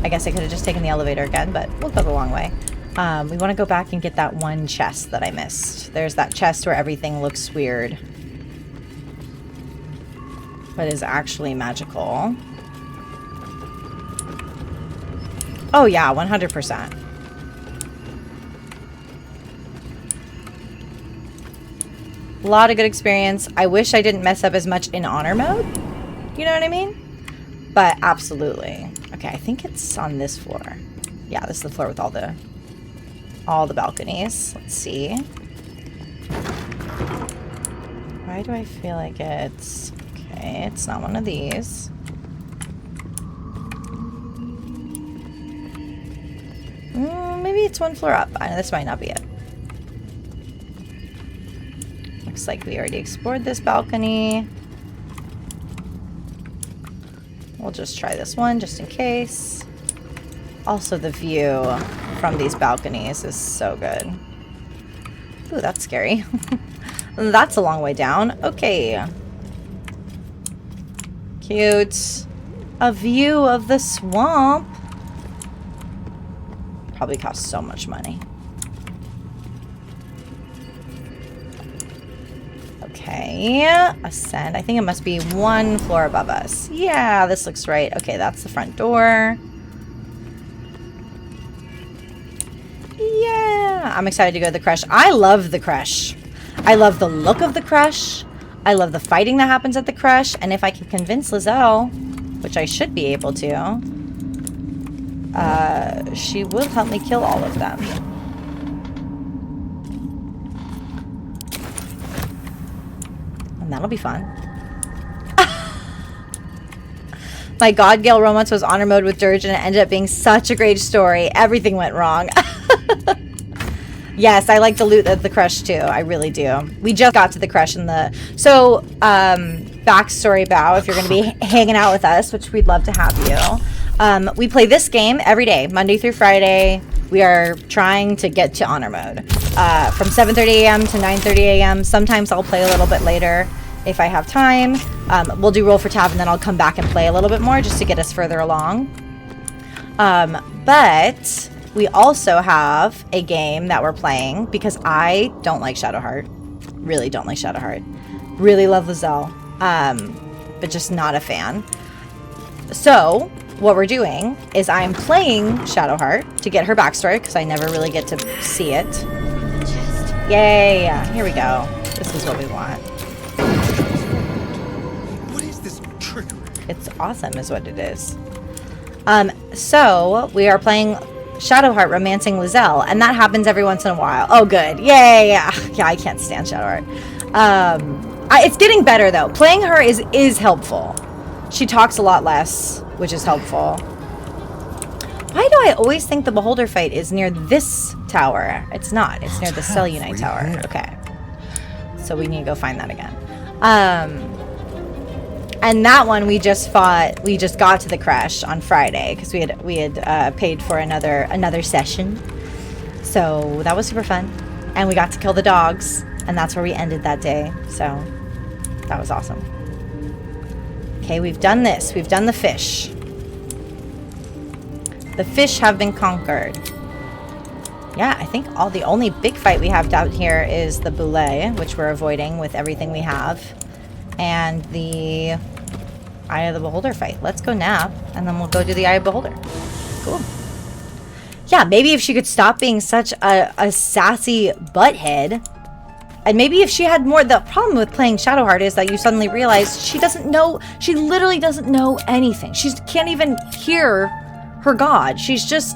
I guess I could have just taken the elevator again, but we'll go the long way. We want to go back and get that one chest that I missed. There's that chest where everything looks weird, but is actually magical. Oh yeah, 100%. A lot of good experience. I wish I didn't mess up as much in honor mode. You know what I mean? But absolutely. Okay, I think it's on this floor. Yeah, this is the floor with all the balconies. Let's see. Why do I feel like it's... Okay, it's not one of these. Maybe it's one floor up. I know this might not be it. Looks like we already explored this balcony. We'll just try this one just in case. Also, the view from these balconies is so good. Ooh, that's scary. That's a long way down. Okay. Cute. A view of the swamp. Probably costs so much money. Okay, ascend. I think it must be one floor above us. Yeah, this looks right. Okay, that's the front door. Yeah, I'm excited to go to the crush. I love the crush. I love the look of the crush. I love the fighting that happens at the crush. And if I can convince Lizelle, which I should be able to, she will help me kill all of them. And that'll be fun. My God Gale romance was honor mode with Dirge and it ended up being such a great story. Everything went wrong. Yes, I like the loot at the crush too. I really do. We just got to the crush in the... So, backstory, Bow, if you're going to be hanging out with us, which we'd love to have you. We play this game every day, Monday through Friday. We are trying to get to honor mode. From 7:30 a.m. to 9:30 a.m. Sometimes I'll play a little bit later if I have time. We'll do roll for tab and then I'll come back and play a little bit more just to get us further along. But we also have a game that we're playing because I don't like Shadowheart. Really don't like Shadowheart. Really love Lizelle, but just not a fan. So what we're doing is I'm playing Shadowheart to get her backstory, because I never really get to see it. Yay! Here we go. This is what we want. What is this trickery? It's awesome is what it is. So we are playing Shadowheart romancing Lizelle, and that happens every once in a while. Oh, good. Yay! Yeah, I can't stand Shadowheart. It's getting better, though. Playing her is helpful. She talks a lot less, which is helpful. Why do I always think the Beholder fight is near this tower? It's not. It's near the Selunite tower. Okay. So we need to go find that again. And that one we just fought. We just got to the crash on Friday because we had paid for another session. So that was super fun, and we got to kill the dogs, and that's where we ended that day. So that was awesome. Okay, we've done this. We've done the fish. The fish have been conquered. Yeah, I think the only big fight we have down here is the Boule, which we're avoiding with everything we have. And the Eye of the Beholder fight. Let's go nap, and then we'll go do the Eye of Beholder. Cool. Yeah, maybe if she could stop being such a sassy butthead. And maybe if she had more... The problem with playing Shadowheart is that you suddenly realize she doesn't know... She literally doesn't know anything. She can't even hear her god. She's just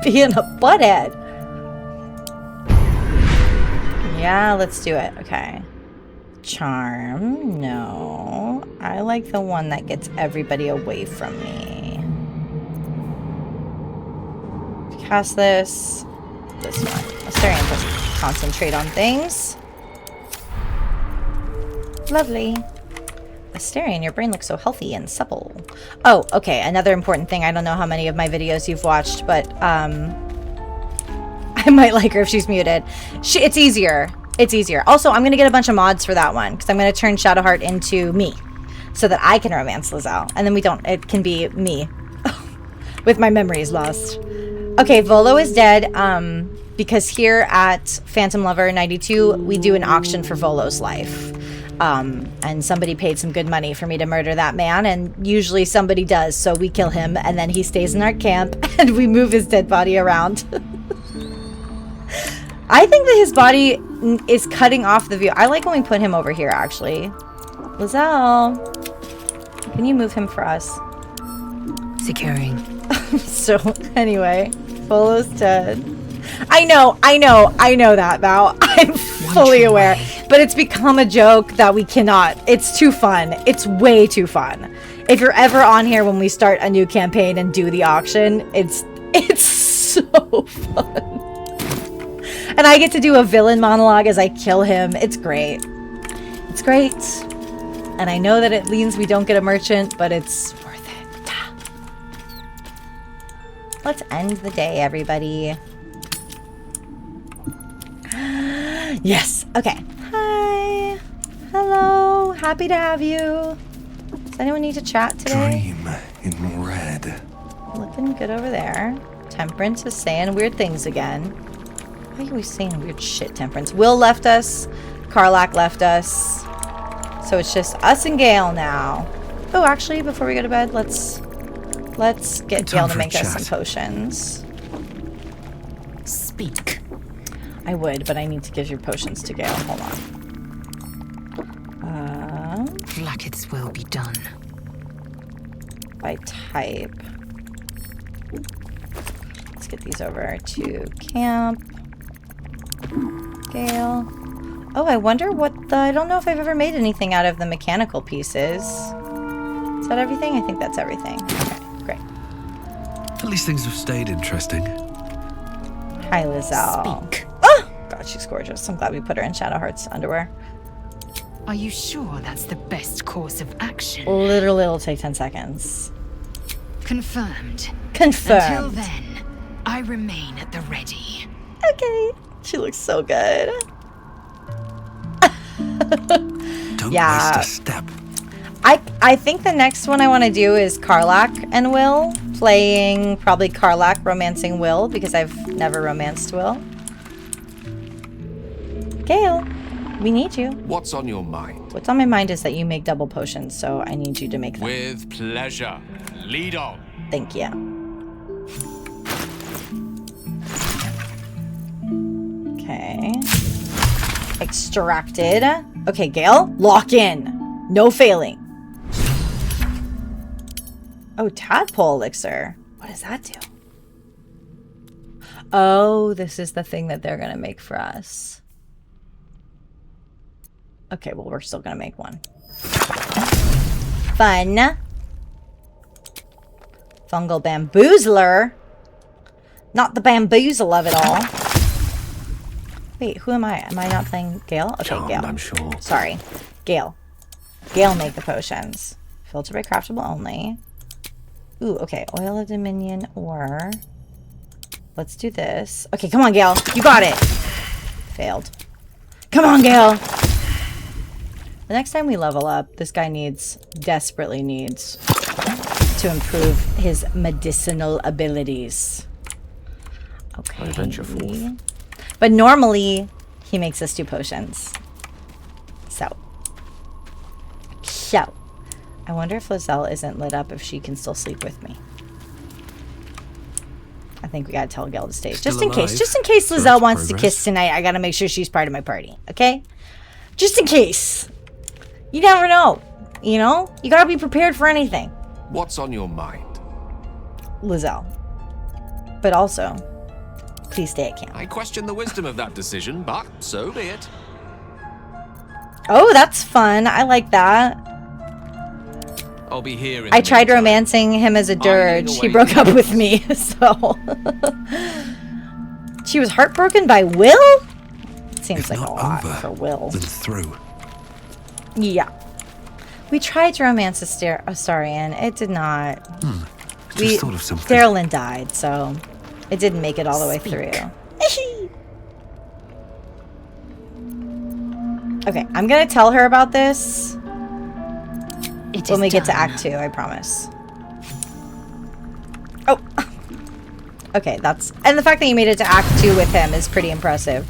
being a butthead. Yeah, let's do it. Okay. Charm. No. I like the one that gets everybody away from me. Cast this. This one. Asterion doesn't concentrate on things. Lovely. Asterion, your brain looks so healthy and supple. Oh, okay. Another important thing. I don't know how many of my videos you've watched, but I might like her if she's muted. It's easier. It's easier. Also, I'm going to get a bunch of mods for that one because I'm going to turn Shadowheart into me so that I can romance Lizelle. And then it can be me with my memories lost. Okay, Volo is dead because here at Phantom Lover 92, we do an auction for Volo's life. And somebody paid some good money for me to murder that man, and usually somebody does, so we kill him, and then he stays in our camp, and we move his dead body around. I think that his body is cutting off the view. I like when we put him over here, actually. Lizelle, can you move him for us? Securing. So, anyway, Volo's dead. I know that, Val. I'm fully aware. But it's become a joke that we cannot. It's too fun. It's way too fun. If you're ever on here when we start a new campaign and do the auction, it's so fun. And I get to do a villain monologue as I kill him. It's great. It's great. And I know that it means we don't get a merchant, but it's worth it. Let's end the day, everybody. Yes. Okay. Hi. Hello. Happy to have you. Does anyone need to chat today? Dream in red. Looking good over there. Temperance is saying weird things again. Why are you always saying weird shit, Temperance? Will left us. Karlach left us. So it's just us and Gale now. Oh, actually, before we go to bed, let's get Gale to make us some potions. Speak. I would, but I need to give your potions to Gale. Hold on. Blacket's will be done. By type. Let's get these over to camp. Gale. Oh, I wonder what I don't know if I've ever made anything out of the mechanical pieces. Is that everything? I think that's everything. Okay, great. At least things have stayed interesting. Hi, Lizelle. Speak. Oh! God, she's gorgeous. I'm glad we put her in Shadowheart's underwear. Are you sure that's the best course of action? Literally, it'll take 10 seconds. Confirmed. Confirmed. Until then, I remain at the ready. Okay. She looks so good. Don't Yeah. waste a step. I think the next one I want to do is Karlach and Will. Playing probably Karlach romancing Will because I've never romanced Will. Gale, we need you. What's on your mind? What's on my mind is that you make double potions, so I need you to make them. With pleasure. Lead on. Thank you. Okay. Extracted. Okay, Gale, lock in. No failing. Oh, tadpole elixir. What does that do? Oh, this is the thing that they're gonna make for us. Okay, well, we're still gonna make one. Fun. Fungal bamboozler. Not the bamboozle of it all. Wait, who am I? Am I not playing Gale? Okay, Charmed, Gale. I'm sure. Sorry. Gale. Gale make the potions. Filter by craftable only. Ooh, okay. Oil of Dominion or... Let's do this. Okay, come on, Gale. You got it. Failed. Come on, Gale. The next time we level up, this guy desperately needs to improve his medicinal abilities. Okay. I venture forth. But normally, he makes us do potions. So. I wonder if Lizelle isn't lit up if she can still sleep with me. I think we gotta tell Gale to stay. Just in case. Just in case Lizelle wants to kiss tonight, I gotta make sure she's part of my party. Okay? Just in case. You never know. You know? You gotta be prepared for anything. What's on your mind? Lizelle. But also, please stay at camp. I question the wisdom of that decision, but so be it. Oh, that's fun. I like that. I'll be here in I the tried meantime. romancing him as a dirge. He away broke up with me, so... She was heartbroken by Will? Seems If like a not lot over, for Will. then through. Yeah. We tried to romance Astarion. It did not. Just thought of something. Darylin died, so it didn't make it all the way through. Okay, I'm gonna tell her about this when we get to Act 2, I promise. Oh! Okay, that's... And the fact that you made it to Act 2 with him is pretty impressive.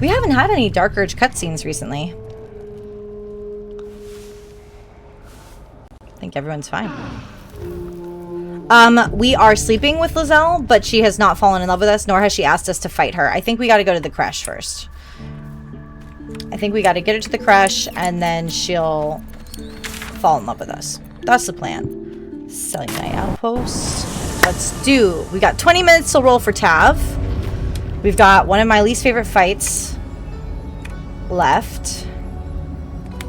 We haven't had any Dark Urge cutscenes recently. I think everyone's fine. We are sleeping with Lizelle, but she has not fallen in love with us, nor has she asked us to fight her. I think we gotta go to the creche first. I think we gotta get her to the creche, and then she'll fall in love with us. That's the plan. Selling Night Outpost. Let's do... We got 20 minutes to roll for Tav. We've got one of my least favorite fights left.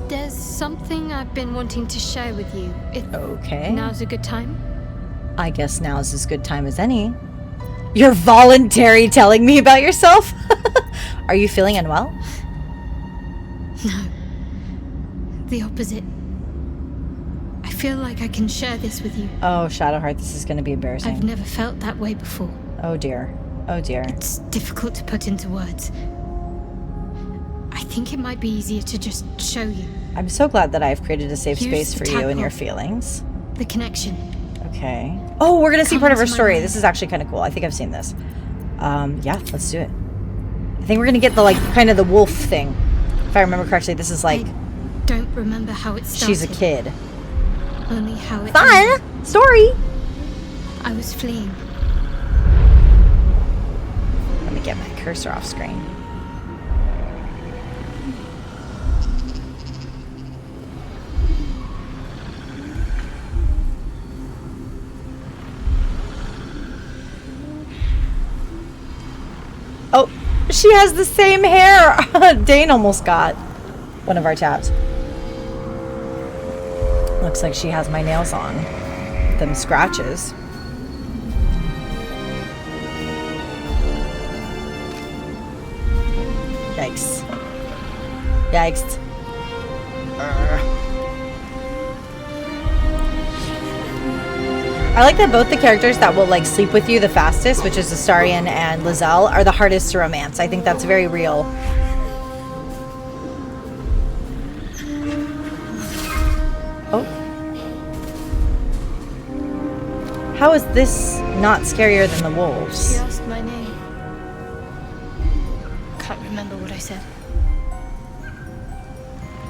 There's something I've been wanting to share with you. Okay. Now's a good time. I guess now's as good time as any. You're voluntary telling me about yourself? Are you feeling unwell? No. The opposite. I feel like I can share this with you. Oh, Shadowheart, this is going to be embarrassing. I've never felt that way before. Oh dear. Oh dear. It's difficult to put into words. I think it might be easier to just show you. I'm so glad that I've created a safe Here's space the for you and your tadpole. feelings. The connection. Okay. Oh, we're going to see Come part of her into my story. mind. This is actually kind of cool. I think I've seen this. Yeah, let's do it. I think we're going to get the, like, kind of the wolf thing. If I remember correctly, this is like... I don't remember how it started. She's a kid. Only how it Fun! ended. Story! I was fleeing. Let me get my cursor off screen. Oh, she has the same hair Dane almost got. One of our tabs. Looks like she has my nails on. Them scratches. Yikes. Yikes. I like that both the characters that will like sleep with you the fastest, which is Astarion and Lizelle, are the hardest to romance. I think that's very real. Oh. How is this not scarier than the wolves? She asked my name. Can't remember what I said.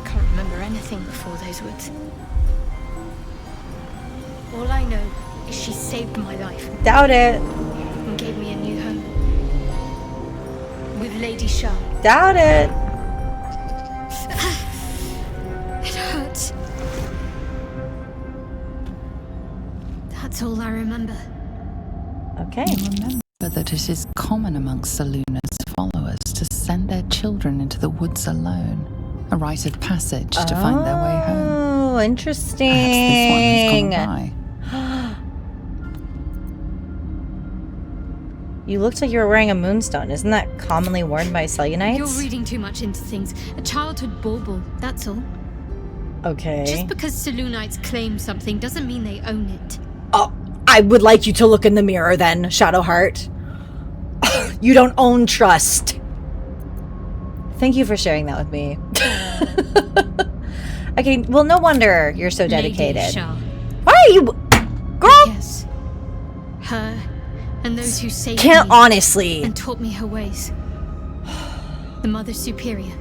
Can't remember anything before those words. All I know is she saved my life Doubt it. and gave me a new home. With Lady Shah. Doubt it. It hurts. That's all I remember. Okay. Remember that it is common amongst Seluna's followers to send their children into the woods alone, a rite of passage to find their way home. Oh, Perhaps interesting. this one has gone by. You looked like you were wearing a moonstone. Isn't that commonly worn by Selunites? You're reading too much into things. A childhood bauble, that's all. Okay. Just because Selunites claim something doesn't mean they own it. Oh, I would like you to look in the mirror then, Shadowheart. You don't own trust. Thank you for sharing that with me. Okay, well, no wonder you're so dedicated. Lady Shah. Why are you... Girl! Yes. Her and those who saved Can't me honestly. and taught me her ways. The Mother Superior.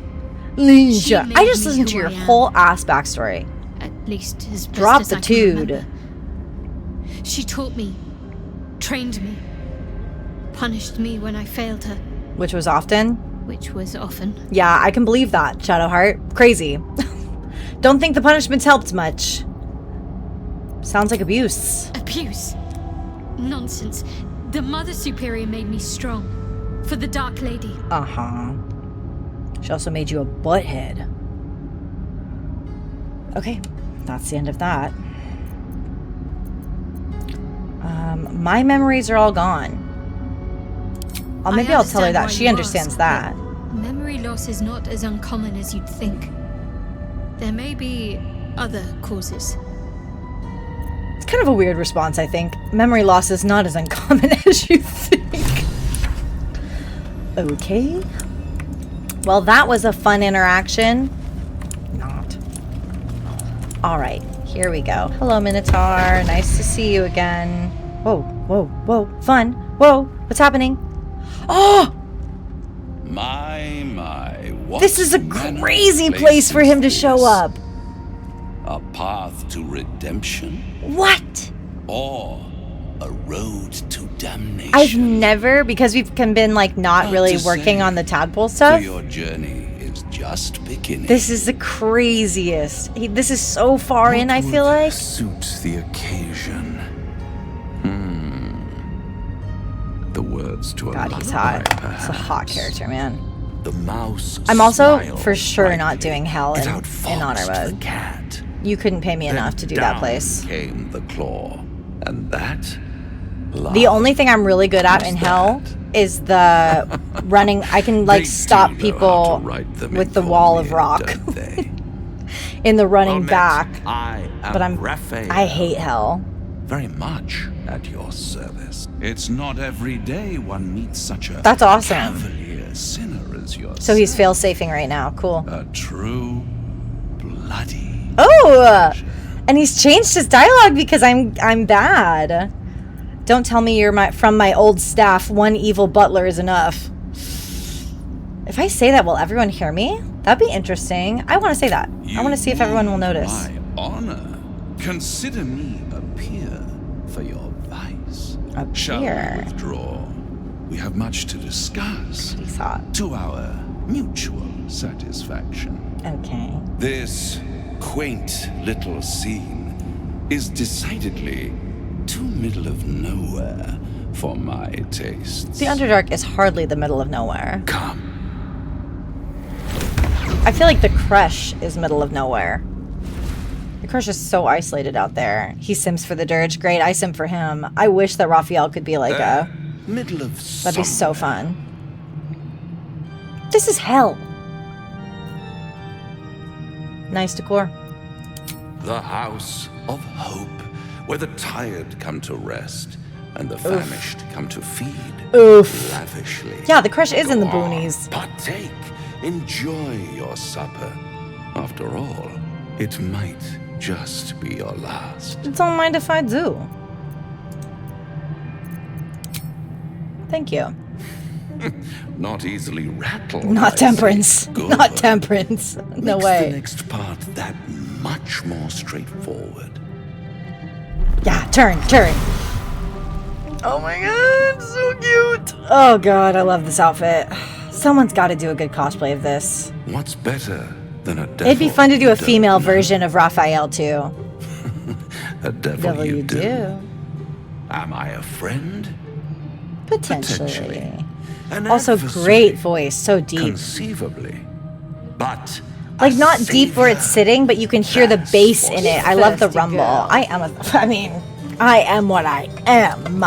Leisha. made I just me listened to who your I am. whole ass backstory. At least as best Drop as the I can tude. remember. She taught me, trained me, punished me when I failed her, Which was often. which was often. Yeah, I can believe that, Shadowheart. Crazy. Don't think the punishments helped much. Sounds like abuse. Abuse. Nonsense. The Mother Superior made me strong. For the Dark Lady. Uh-huh. She also made you a butthead. Okay, that's the end of that. My memories are all gone. Maybe I'll tell her understand that. why She you understands ask, that. but memory loss is not as uncommon as you'd think. There may be other causes. It's kind of a weird response, I think. Memory loss is not as uncommon as you think. Okay. Well, that was a fun interaction. Not. Alright, here we go. Hello, Minotaur. Nice to see you again. Whoa, whoa, whoa. Fun. Whoa, what's happening? Oh! My, what This is a manner of crazy place for him to is show this? up. A path to redemption What? or a road to damnation? I've never, because we've been like not Hard really to working say. on the tadpole So stuff. your journey is just beginning. This is the craziest. This is so far in, I feel like. Suit the occasion. The words to a God, he's lullaby, hot. He's a hot perhaps. character, man. The mouse. I'm also smiled for sure not brightly. doing hell It in honor outfoxed the mode. cat. You couldn't pay me Then enough to do down that place. Came the claw, and that. The only thing I'm really good at in hell is the running. I can like stop people with the wall of rock in the running back. But I hate hell. Very much at your service. It's not every day one meets such a That's awesome. cavalier sinner as yourself. So he's fail-safing right now. Cool. A true bloody. Oh, and he's changed his dialogue because I'm bad. Don't tell me you're from my old staff. One evil butler is enough. If I say that, will everyone hear me? That'd be interesting. I want to say that. I want to see if everyone will notice. My honor. Consider me a peer for your vice. A Shall we peer? withdraw? We have much to discuss. He's hot. To our mutual satisfaction. Okay. This quaint little scene is decidedly too middle of nowhere for my tastes. The Underdark is hardly the middle of nowhere. Come. I feel like the Crush is middle of nowhere. The Crush is so isolated out there. He sims for the dirge. Great, I sim for him. I wish that Raphael could be like a... Middle of That'd be so somewhere. fun. This is hell. Nice decor. The house of hope, where the tired come to rest and the famished come to feed. Oof. Lavishly. Yeah, the Crush is in the Go on, boonies. Partake. Enjoy your supper. After all, it might just be your last. Don't mind if I do. Thank you. Not easily rattled. Not I temperance. think. Good. Not temperance. No Makes way. the next part that much more straightforward. Yeah, Turn. Oh my god, so cute. Oh god, I love this outfit. Someone's got to do a good cosplay of this. What's better than a devil? It'd be fun to do you a female don't know? version of Raphael too. A devil, Devil you you do. do. Am I a friend? Potentially. An Also, adversary? great voice, so deep. Conceivably. But Like a not deep where it's savior. sitting, but you can hear the That's bass in what's it. I love the first to rumble. go. I am what I am.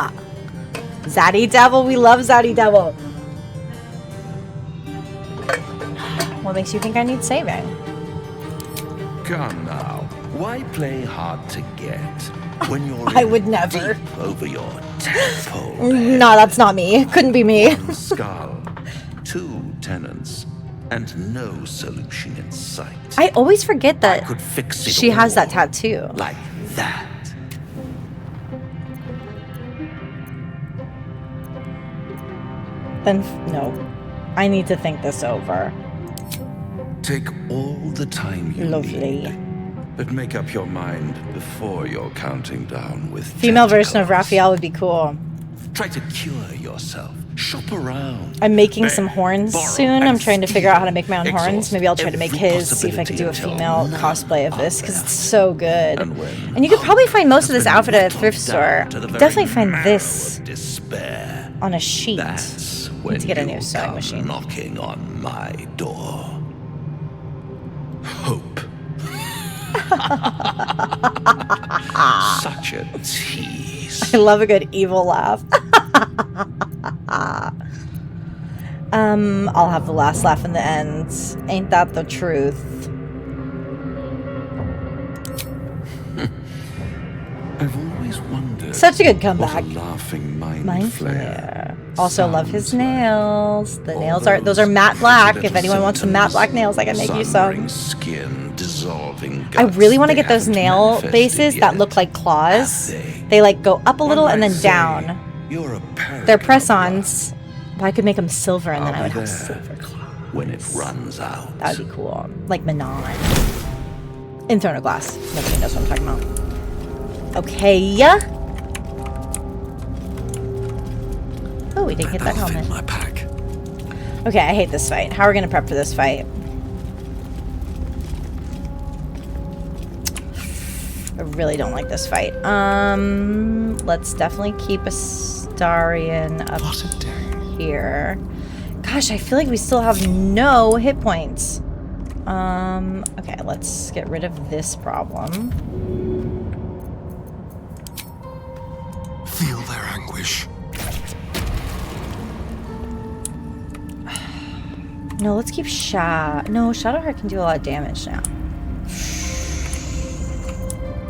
Zaddy Devil, we love Zaddy Devil. What makes you think I need saving? Come now. Why play hard to get when you're I in would never. deep over your tadpole No, that's not me. Couldn't be me. One skull, 2 tenants, and no solution in sight. I always forget I that could fix it she has that all tattoo. like that. Then, no. I need to think this over. Take all the time you Lovely. need. But make up your mind before you're counting down with Female version of tentacles. Raphael would be cool. Try to cure yourself. Shop around. I'm making Beg, some horns borrow, soon. and I'm trying to figure out how to make my own exhaust horns. Maybe I'll try to make every his, see if I could do a possibility female until cosplay of none this, are because it's left. so good. And when And you could probably find most of has this been outfit at a whittled thrift store. down to the very Definitely find marrow this of despair. on a sheet. That's when to get a you new sewing come machine. knocking on my door. Hope. Such a tease. I love a good evil laugh. I'll have the last laugh in the end. Ain't that the truth? I've always wondered. Such a good what comeback. a laughing mind, Mind flare. flare. Also love his sounds like. nails. The All nails are those are matte pretty black. little If anyone wants some matte black nails, I can make you Sunburned some. Skin, dissolving I guts, really want to they get those haven't nail manifested bases that yet, look like claws. have They like go up a little One and might then say down. You're a They're paragon of press-ons. But I could make them silver and then I'll I would be have there silver claws. when it runs out. That would be cool. Like Manon. In Throne of Glass. Nobody knows what I'm talking about. Okay. Oh, we didn't get that That'll fit helmet. my pack. Okay, I hate this fight. How are we gonna prep for this fight? I really don't like this fight. Let's definitely keep Astarion up What a day. here. Gosh, I feel like we still have no hit points. Okay, let's get rid of this problem. Feel their anguish. No, let's keep No, Shadowheart can do a lot of damage now.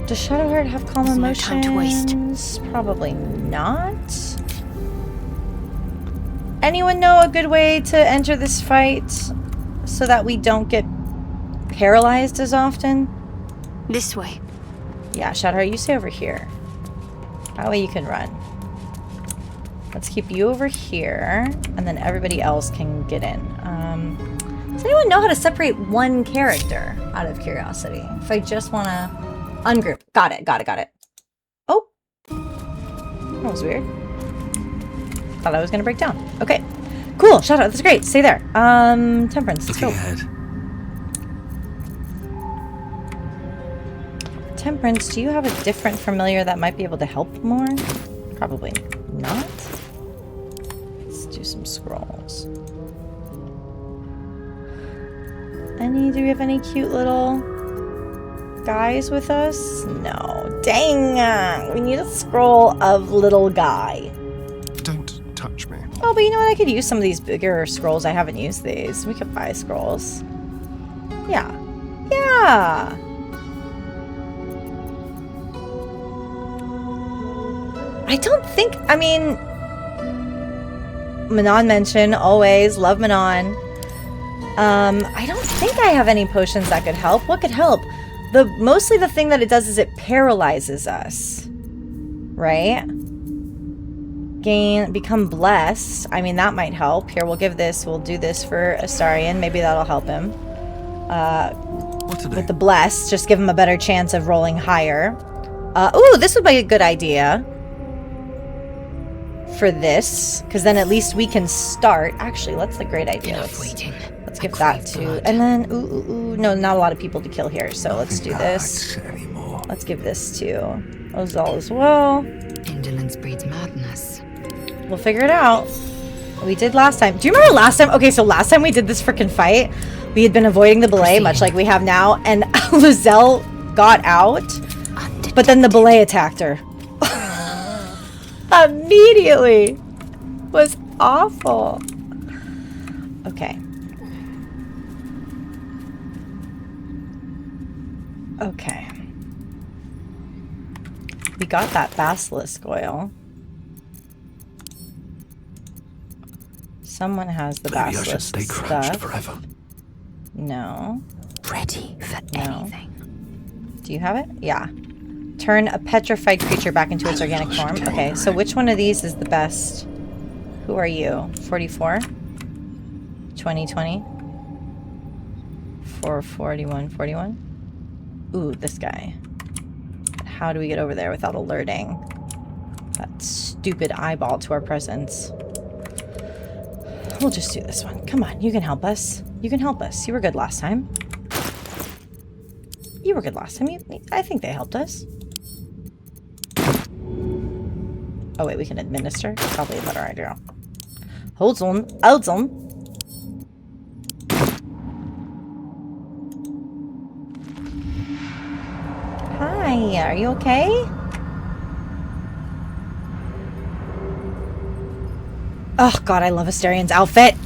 Does Shadowheart have calm There's no emotions? time to waste. Probably not. Anyone know a good way to enter this fight so that we don't get paralyzed as often? This way. Yeah, Shadowheart, you stay over here. That way you can run. Let's keep you over here, and then everybody else can get in. Does anyone know how to separate one character, out of curiosity? If I just want to ungroup. Got it. Oh. That was weird. Thought I was going to break down. Okay. Cool. Shout out. That's great. Stay there. Temperance. Let's Looking go. ahead. Temperance, do you have a different familiar that might be able to help more? Probably not. Let's do some scrolls. Do we have any cute little guys with us? No. Dang! We need a scroll of little guy. Don't touch me. Oh, but you know what? I could use some of these bigger scrolls. I haven't used these. We could buy scrolls. Yeah. Yeah! I don't think... I mean... Manon mentioned, always. Love Manon. I don't think I have any potions that could help. What could help? Mostly the thing that it does is it paralyzes us. Right? Become blessed. I mean, that might help. Here, we'll give this. We'll do this for Astarion. Maybe that'll help him. What are they? With the bless, just give him a better chance of rolling higher. Ooh, this would be a good idea for this, because then at least we can start. Actually, that's a great idea. Let's give that to, and then no, not a lot of people to kill here, so let's do this. Let's give this to Ozal as well. Indolence breeds madness. We'll figure it out. We did last time. Do you remember last time? Okay, so last time we did this frickin' fight, we had been avoiding the belay, much like we have now, and Lizelle got out, but then the belay attacked her. Immediately. Was awful. Okay. Okay. We got that basilisk oil. Someone has the Maybe I should basilisk stay crouched stuff. forever. No. Ready for anything. Do you have it? Yeah. Turn a petrified creature back into its organic form. Okay, so which one of these is the best? Who are you? 44? 2020? 441, 41? Ooh, this guy. How do we get over there without alerting that stupid eyeball to our presence? We'll just do this one. Come on, you can help us. You can help us. You were good last time. You were good last time. I think they helped us. Oh wait, we can administer? Probably a better idea. Hold on. Hold on. Hi, are you okay? Oh god, I love Asterian's outfit!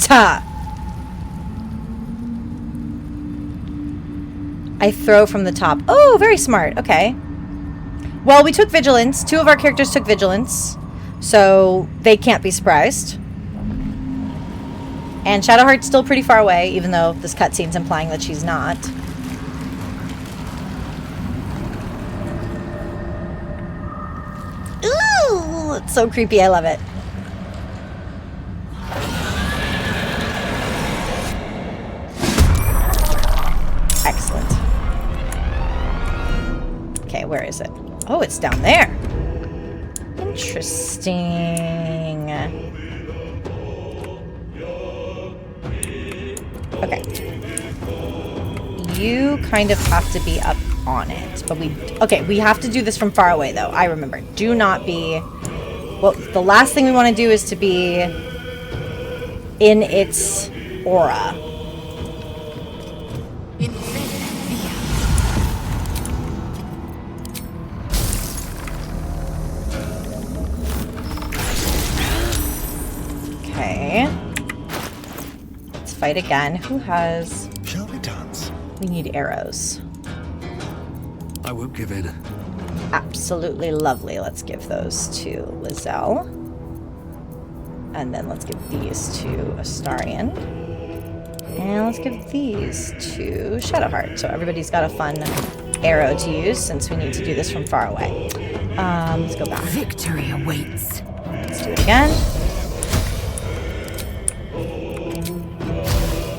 I throw from the top. Oh, very smart. Okay. Well, we took vigilance. 2 of our characters took vigilance. So they can't be surprised. And Shadowheart's still pretty far away, even though this cutscene's implying that she's not. Ooh, it's so creepy. I love it. Excellent. Okay, where is it? Oh, it's down there. Interesting. Okay. You kind of have to be up on it, but we have to do this from far away though. I remember. Do not be, well, the last thing we want to do is to be in its aura. Okay. Let's fight again. Who has... Shall we dance? We need arrows. I won't give in. Absolutely lovely. Let's give those to Lizelle. And then let's give these to Astarion. And let's give these to Shadowheart. So everybody's got a fun arrow to use since we need to do this from far away. Let's go back. Victory awaits. Let's do it again.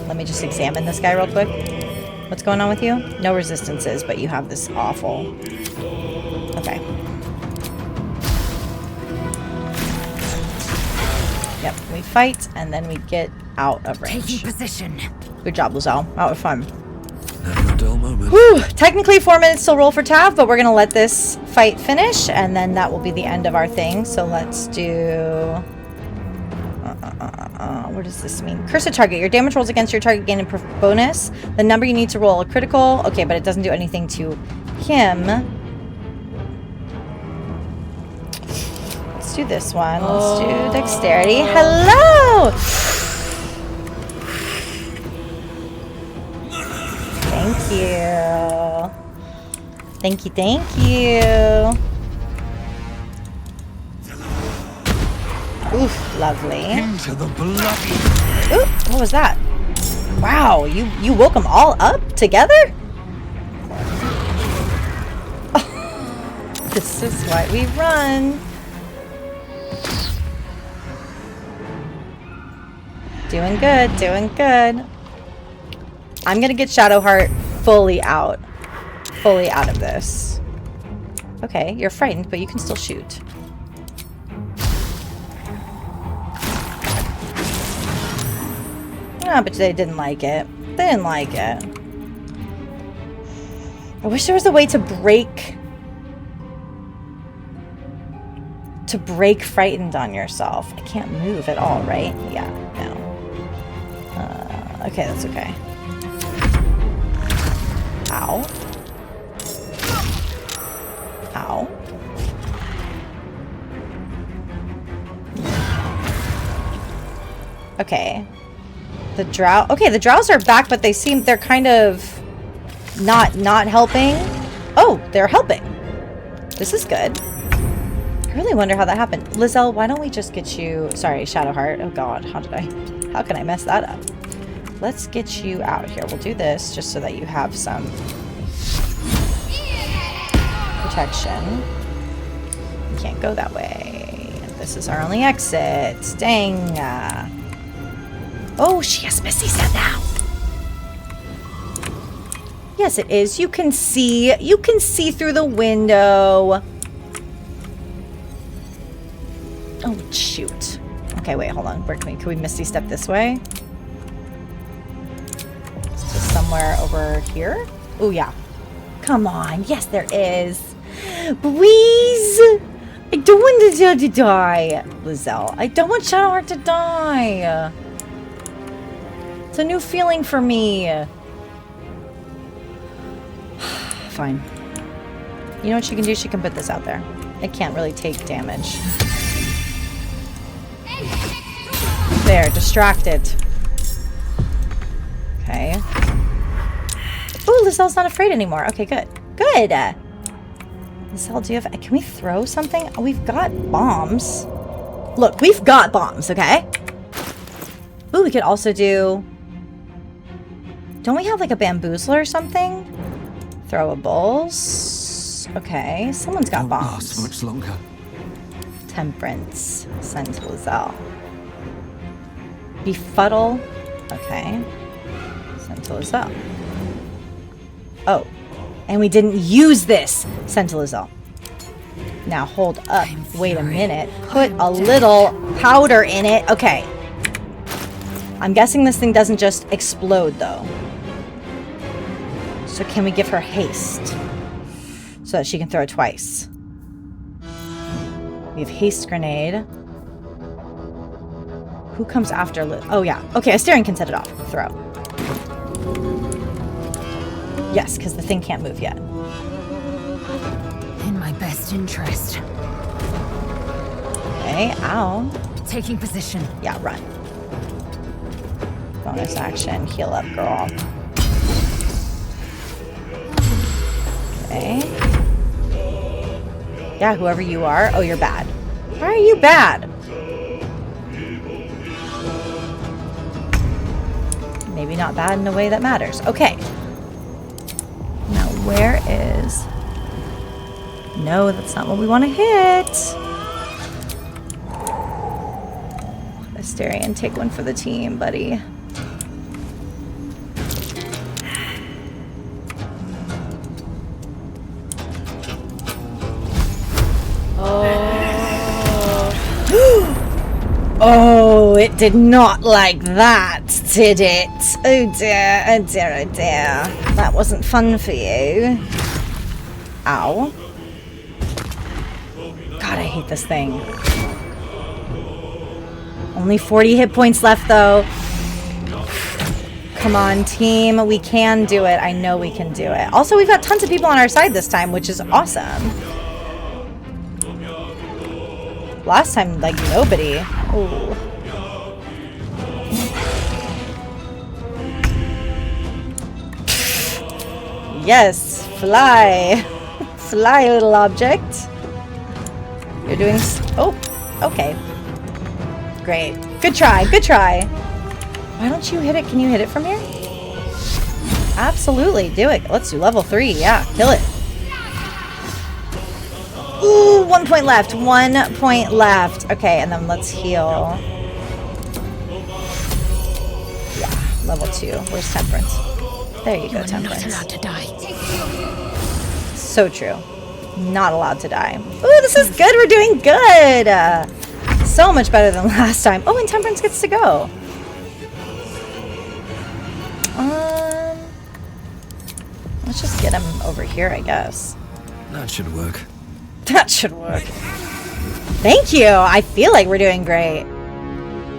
Let me just examine this guy real quick. What's going on with you? No resistances, but you have this awful... Okay. Yep, we fight, and then we get out of range. Taking position. Good job, Lizelle. That was fun. Never a dull moment. Whew! Technically 4 minutes till roll for Tav, but we're gonna let this fight finish, and then that will be the end of our thing. So let's do... what does this mean? Curse a target. Your damage rolls against your target gain a bonus. The number you need to roll a critical. Okay, but it doesn't do anything to him. Let's do this one. Let's do dexterity. Hello! Thank you. Thank you, thank you. Oof, lovely. Into the bloody... Ooh, what was that? Wow, you woke them all up together? Oh, this is why we run. Doing good, doing good. I'm gonna get Shadowheart fully out of this. Okay, you're frightened, but you can still shoot. Ah, but they didn't like it. They didn't like it. I wish there was a way to break frightened on yourself. I can't move at all, right? Yeah, no. Okay, that's okay. Ow. Ow. Okay. The drow. Okay, the drows are back, but they're kind of not helping. Oh, they're helping. This is good. I really wonder how that happened. Lizelle, why don't we just get you... Sorry, Shadowheart. Oh god, how can I mess that up? Let's get you out here. We'll do this just so that you have some protection. You can't go that way. This is our only exit. Dang. Oh, she has Misty Step now. Yes, it is. You can see through the window. Oh, shoot. Okay, wait, hold on. Where can we Misty Step this way? Is this somewhere over here? Oh, yeah. Come on. Yes, there is. Please. I don't want Lizelle to die. Lizelle. I don't want Shadowheart to die. It's a new feeling for me. Fine. You know what she can do? She can put this out there. It can't really take damage. There, distracted. Okay. Ooh, Lizelle's not afraid anymore. Okay, good. Good! Lizelle, do you have... Can we throw something? Oh, we've got bombs. Look, we've got bombs, okay? Ooh, we could also do... Don't we have like a bamboozler or something? Throwables. Okay, someone's got bombs. Last much longer. Temperance. Send to Lizelle. Befuddle. Okay. Send to Lizelle. Oh. And we didn't use this. Send to Lizelle. Now hold up. Wait a minute. Put a little powder in it. Okay. I'm guessing this thing doesn't just explode though. So can we give her haste? So that she can throw it twice. We have haste grenade. Who comes after Oh yeah. Okay, Asterion can set it off. Throw. Yes, because the thing can't move yet. In my best interest. Okay, ow. Taking position. Yeah, run. Bonus action. Heal up, girl. Okay. Yeah, whoever you are. Oh, you're bad. Why are you bad? Maybe not bad in a way that matters. Okay. Now, where is... No, that's not what we want to hit. Asterion, take one for the team, buddy. Oh, it did not like that, did it? Oh dear, oh dear, oh dear. That wasn't fun for you. Ow. God, I hate this thing. Only 40 hit points left, though. Come on, team. We can do it. I know we can do it. Also, we've got tons of people on our side this time, which is awesome. Last time, like, nobody. Ooh. Yes, fly. Fly, little object. You're doing... Oh, okay. Great. Good try, good try. Why don't you hit it? Can you hit it from here? Absolutely, do it. Let's do level 3. Yeah, kill it. Ooh, 1 point left. 1 point left. Okay, and then let's heal. Yeah, level 2. Where's Temperance? There you go, Temperance. Not allowed to die. So true. Not allowed to die. Ooh, this is good. We're doing good. So much better than last time. Oh, and Temperance gets to go. Let's just get him over here, I guess. That should work. That should work. Thank you. I feel like we're doing great.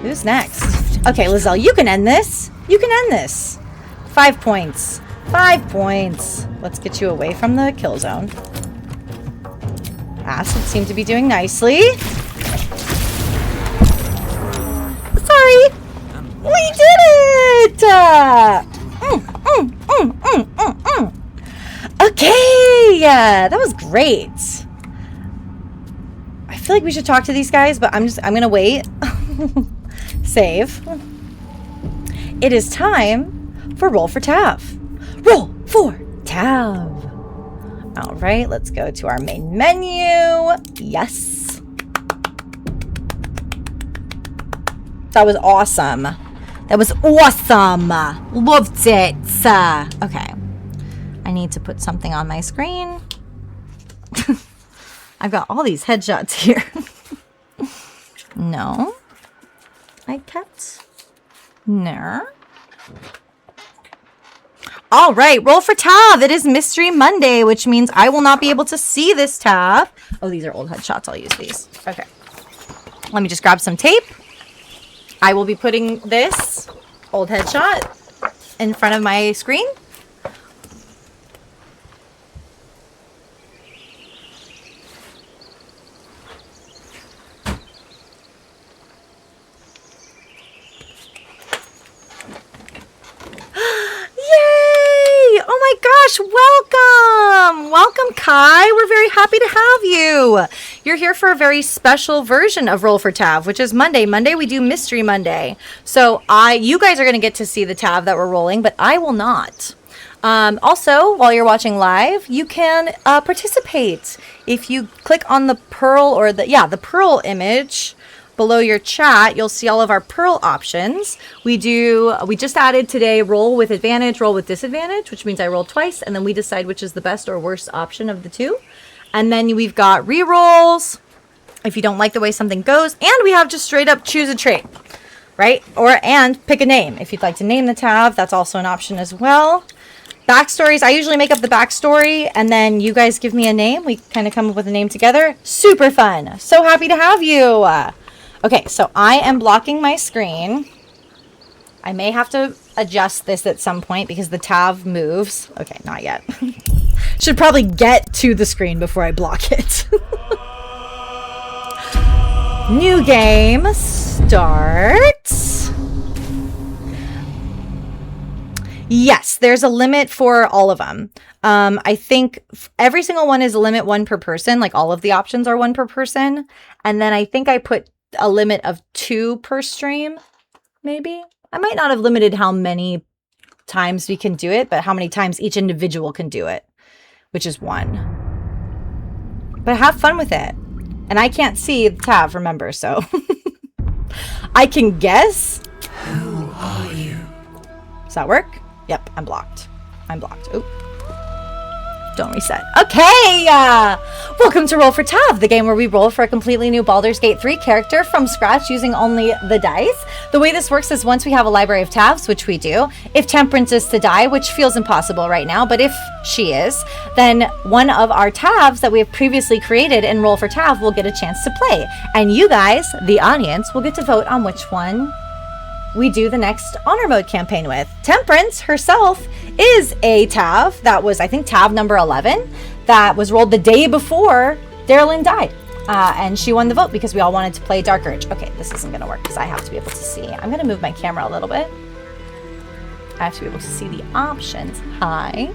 Who's next? Okay, Lizelle, you can end this. You can end this. 5 points. 5 points. Let's get you away from the kill zone. Acid seemed to be doing nicely. Sorry. We did it! Okay! That was great. I feel like we should talk to these guys, but I'm gonna wait. Save. It is time for Roll for Tav. Roll for Tav. All right, let's go to our main menu. Yes. That was awesome. That was awesome. Loved it. Okay. I need to put something on my screen. I've got all these headshots here. No. I kept Nere. All right, Roll for Tav. It is Mystery Monday, which means I will not be able to see this tab. Oh, these are old headshots. I'll use these. Okay. Let me just grab some tape. I will be putting this old headshot in front of my screen. Yay! Oh my gosh, welcome! Welcome, Kai. We're very happy to have you. You're here for a very special version of Roll for Tav, which is Monday. Monday, we do Mystery Monday. So you guys are going to get to see the Tav that we're rolling, but I will not. Also, while you're watching live, you can participate. If you click on the Pearl or the Pearl image below your chat, you'll see all of our Pearl options. We just added today roll with advantage, roll with disadvantage, which means I roll twice, and then we decide which is the best or worst option of the two. And then we've got re-rolls if you don't like the way something goes, and we have just straight up choose a trait, right? And pick a name. If you'd like to name the tab, that's also an option as well. Backstories, I usually make up the backstory, and then you guys give me a name. We kind of come up with a name together. Super fun. So happy to have you. Okay, so I am blocking my screen. I may have to adjust this at some point because the tab moves. Okay, not yet. Should probably get to the screen before I block it. New game starts. Yes, there's a limit for all of them. I think every single one is a limit 1 per person. Like all of the options are 1 per person. And then I think I put a limit of 2 per stream, maybe. I might not have limited how many times we can do it, but how many times each individual can do it, which is 1. But have fun with it. And I can't see the tab, remember, so I can guess. Who are you? Does that work? Yep, I'm blocked. I'm blocked. Oop. Don't reset. Okay! Welcome to Roll for Tav, the game where we roll for a completely new Baldur's Gate 3 character from scratch using only the dice. The way this works is once we have a library of Tavs, which we do, if Temperance is to die, which feels impossible right now, but if she is, then one of our Tavs that we have previously created in Roll for Tav will get a chance to play. And you guys, the audience, will get to vote on which one we do the next honor mode campaign with. Temperance herself is a Tav that was, I think, Tav number 11 that was rolled the day before Darylyn died. And she won the vote because we all wanted to play Dark Urge. Okay, this isn't going to work because I have to be able to see. I'm going to move my camera a little bit. I have to be able to see the options. Hi.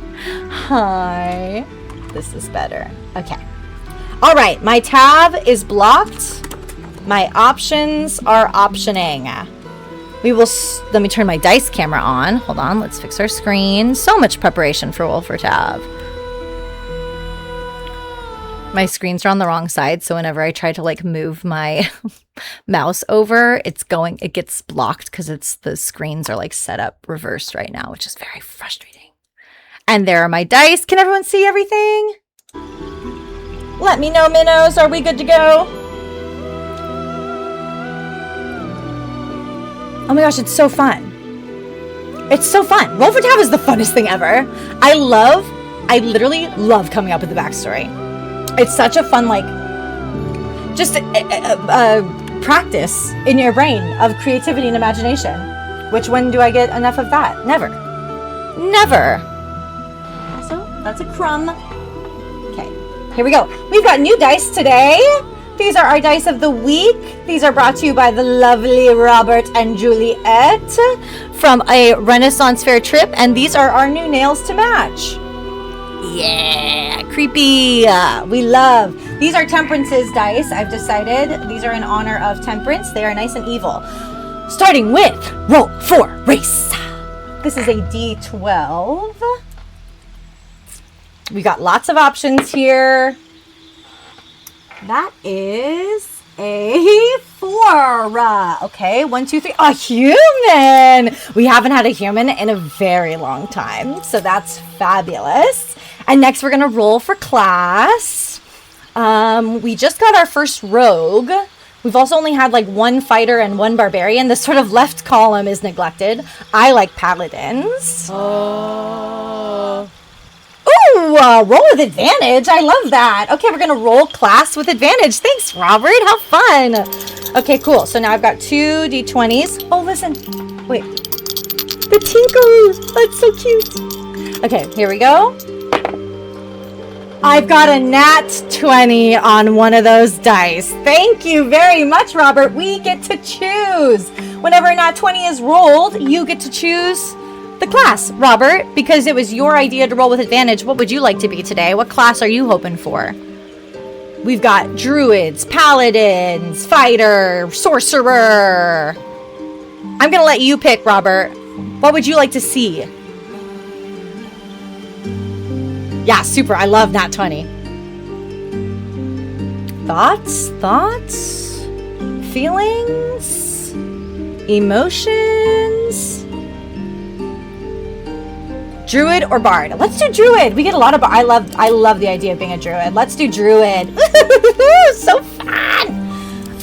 Hi. This is better. Okay. All right, my Tav is blocked. My options are optioning. We will, let me turn my dice camera on. Hold on, let's fix our screen. So much preparation for Roll for Tav. My screens are on the wrong side, so whenever I try to like move my mouse over, it gets blocked because the screens are like set up reversed right now, which is very frustrating. And there are my dice. Can everyone see everything? Let me know, minnows. Are we good to go? Oh my gosh, it's so fun. It's so fun. Roll for Tab is the funnest thing ever. I literally love coming up with the backstory. It's such a fun, like, just practice in your brain of creativity and imagination. Which when do I get enough of that? Never. Never. So, that's a crumb. Okay, here we go. We've got new dice today. These are our dice of the week. These are brought to you by the lovely Robert and Juliet from a Renaissance Fair trip, and these are our new nails to match. Yeah, creepy. We love. These are Temperance's dice, I've decided. These are in honor of Temperance. They are nice and evil. Starting with roll for race. This is a D12. We got lots of options here. That is a 4. Okay, 1, 2, 3. A human! We haven't had a human in a very long time, so that's fabulous. And next we're gonna roll for class. We just got our first rogue. We've also only had like 1 fighter and 1 barbarian. This sort of left column is neglected. I like paladins. Oh. Ooh, roll with advantage. I love that. Okay, we're gonna roll class with advantage. Thanks, Robert. How fun. Okay, cool. So now I've got 2 d20s. Oh, listen. Wait. The tinkles. That's so cute. Okay, here we go. I've got a nat 20 on one of those dice. Thank you very much, Robert. We get to choose. Whenever a nat 20 is rolled, you get to choose the class, Robert, because it was your idea to roll with advantage. What would you like to be today? What class are you hoping for? We've got druids, paladins, fighter, sorcerer. I'm gonna let you pick, Robert. What would you like to see? Yeah, super. I love nat 20. Thoughts? Feelings? Emotions? Druid or bard? Let's do druid. We get a lot of I love the idea of being a druid. Let's do druid. So fun.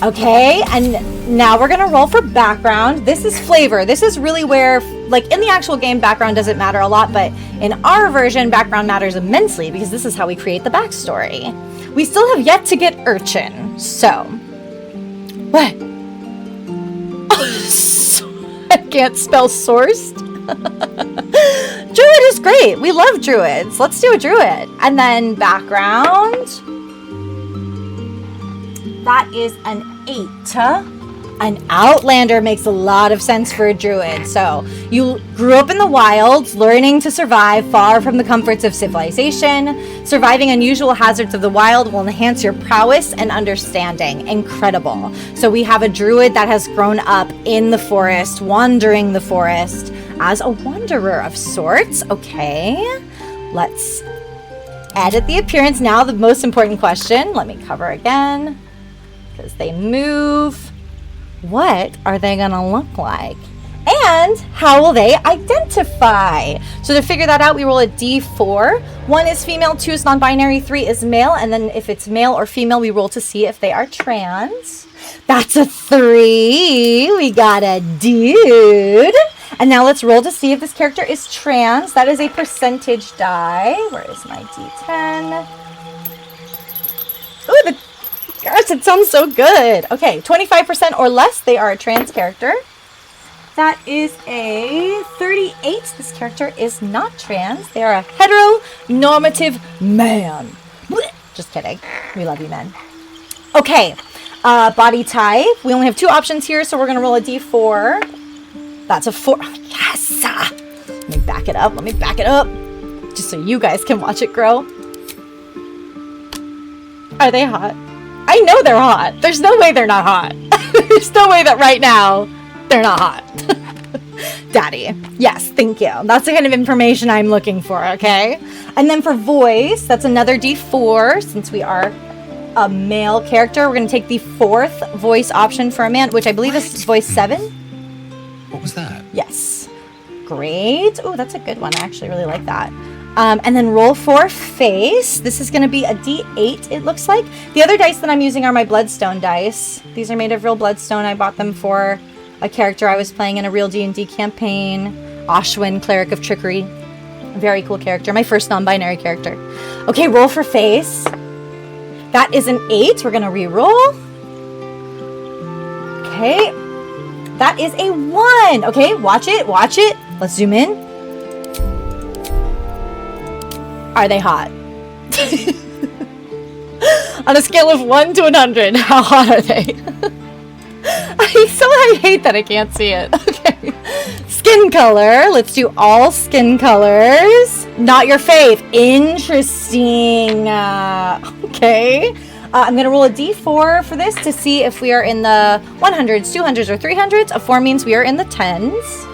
Okay, and now we're gonna roll for background. This is flavor. This is really where, like, in the actual game, background doesn't matter a lot, but in our version, background matters immensely because this is how we create the backstory. We still have yet to get urchin. So, what? I can't spell sourced. Druid is great. We love druids. Let's do a druid. And then background. That is an 8. An outlander makes a lot of sense for a druid. So you grew up in the wilds, learning to survive far from the comforts of civilization. Surviving unusual hazards of the wild will enhance your prowess and understanding. Incredible. So we have a druid that has grown up in the forest, wandering the forest as a wanderer of sorts. Okay, let's edit the appearance. Now the most important question. Let me cover again because they move. What are they gonna look like? And how will they identify? So to figure that out, we roll a d4. 1 is female, 2 is non-binary, 3 is male, and then if it's male or female, we roll to see if they are trans. That's a 3. We got a dude. And now let's roll to see if this character is trans. That is a percentage die. Where is my d10? Ooh, gosh, it sounds so good. Okay, 25% or less, they are a trans character. That is a 38. This character is not trans. They are a heteronormative man. Just kidding. We love you, men. Okay, body type. We only have 2 options here, so we're going to roll a d4. That's a 4. Yes! Let me back it up. Just so you guys can watch it grow. Are they hot? I know they're hot. There's no way they're not hot. There's no way that right now they're not hot. Daddy. Yes, thank you. That's the kind of information I'm looking for, okay? And then for voice, that's another d4. Since we are a male character, we're going to take the 4th voice option for a man, which I believe is voice 7. What was that? Yes. Great. Oh, that's a good one. I actually really like that. And then roll for face. This is going to be a D8, it looks like. The other dice that I'm using are my Bloodstone dice. These are made of real Bloodstone. I bought them for a character I was playing in a real D&D campaign. Ashwin, Cleric of Trickery. Very cool character. My first non-binary character. Okay, roll for face. That is an 8. We're going to re-roll. Okay. That is a 1. Okay, watch it. Watch it. Let's zoom in. Are they hot? On a scale of 1 to 100, how hot are they? I hate that I can't see it. Okay. Skin color. Let's do all skin colors. Not your fave. Interesting. Okay. I'm going to roll a d4 for this to see if we are in the 100s, 200s, or 300s. A 4 means we are in the 10s.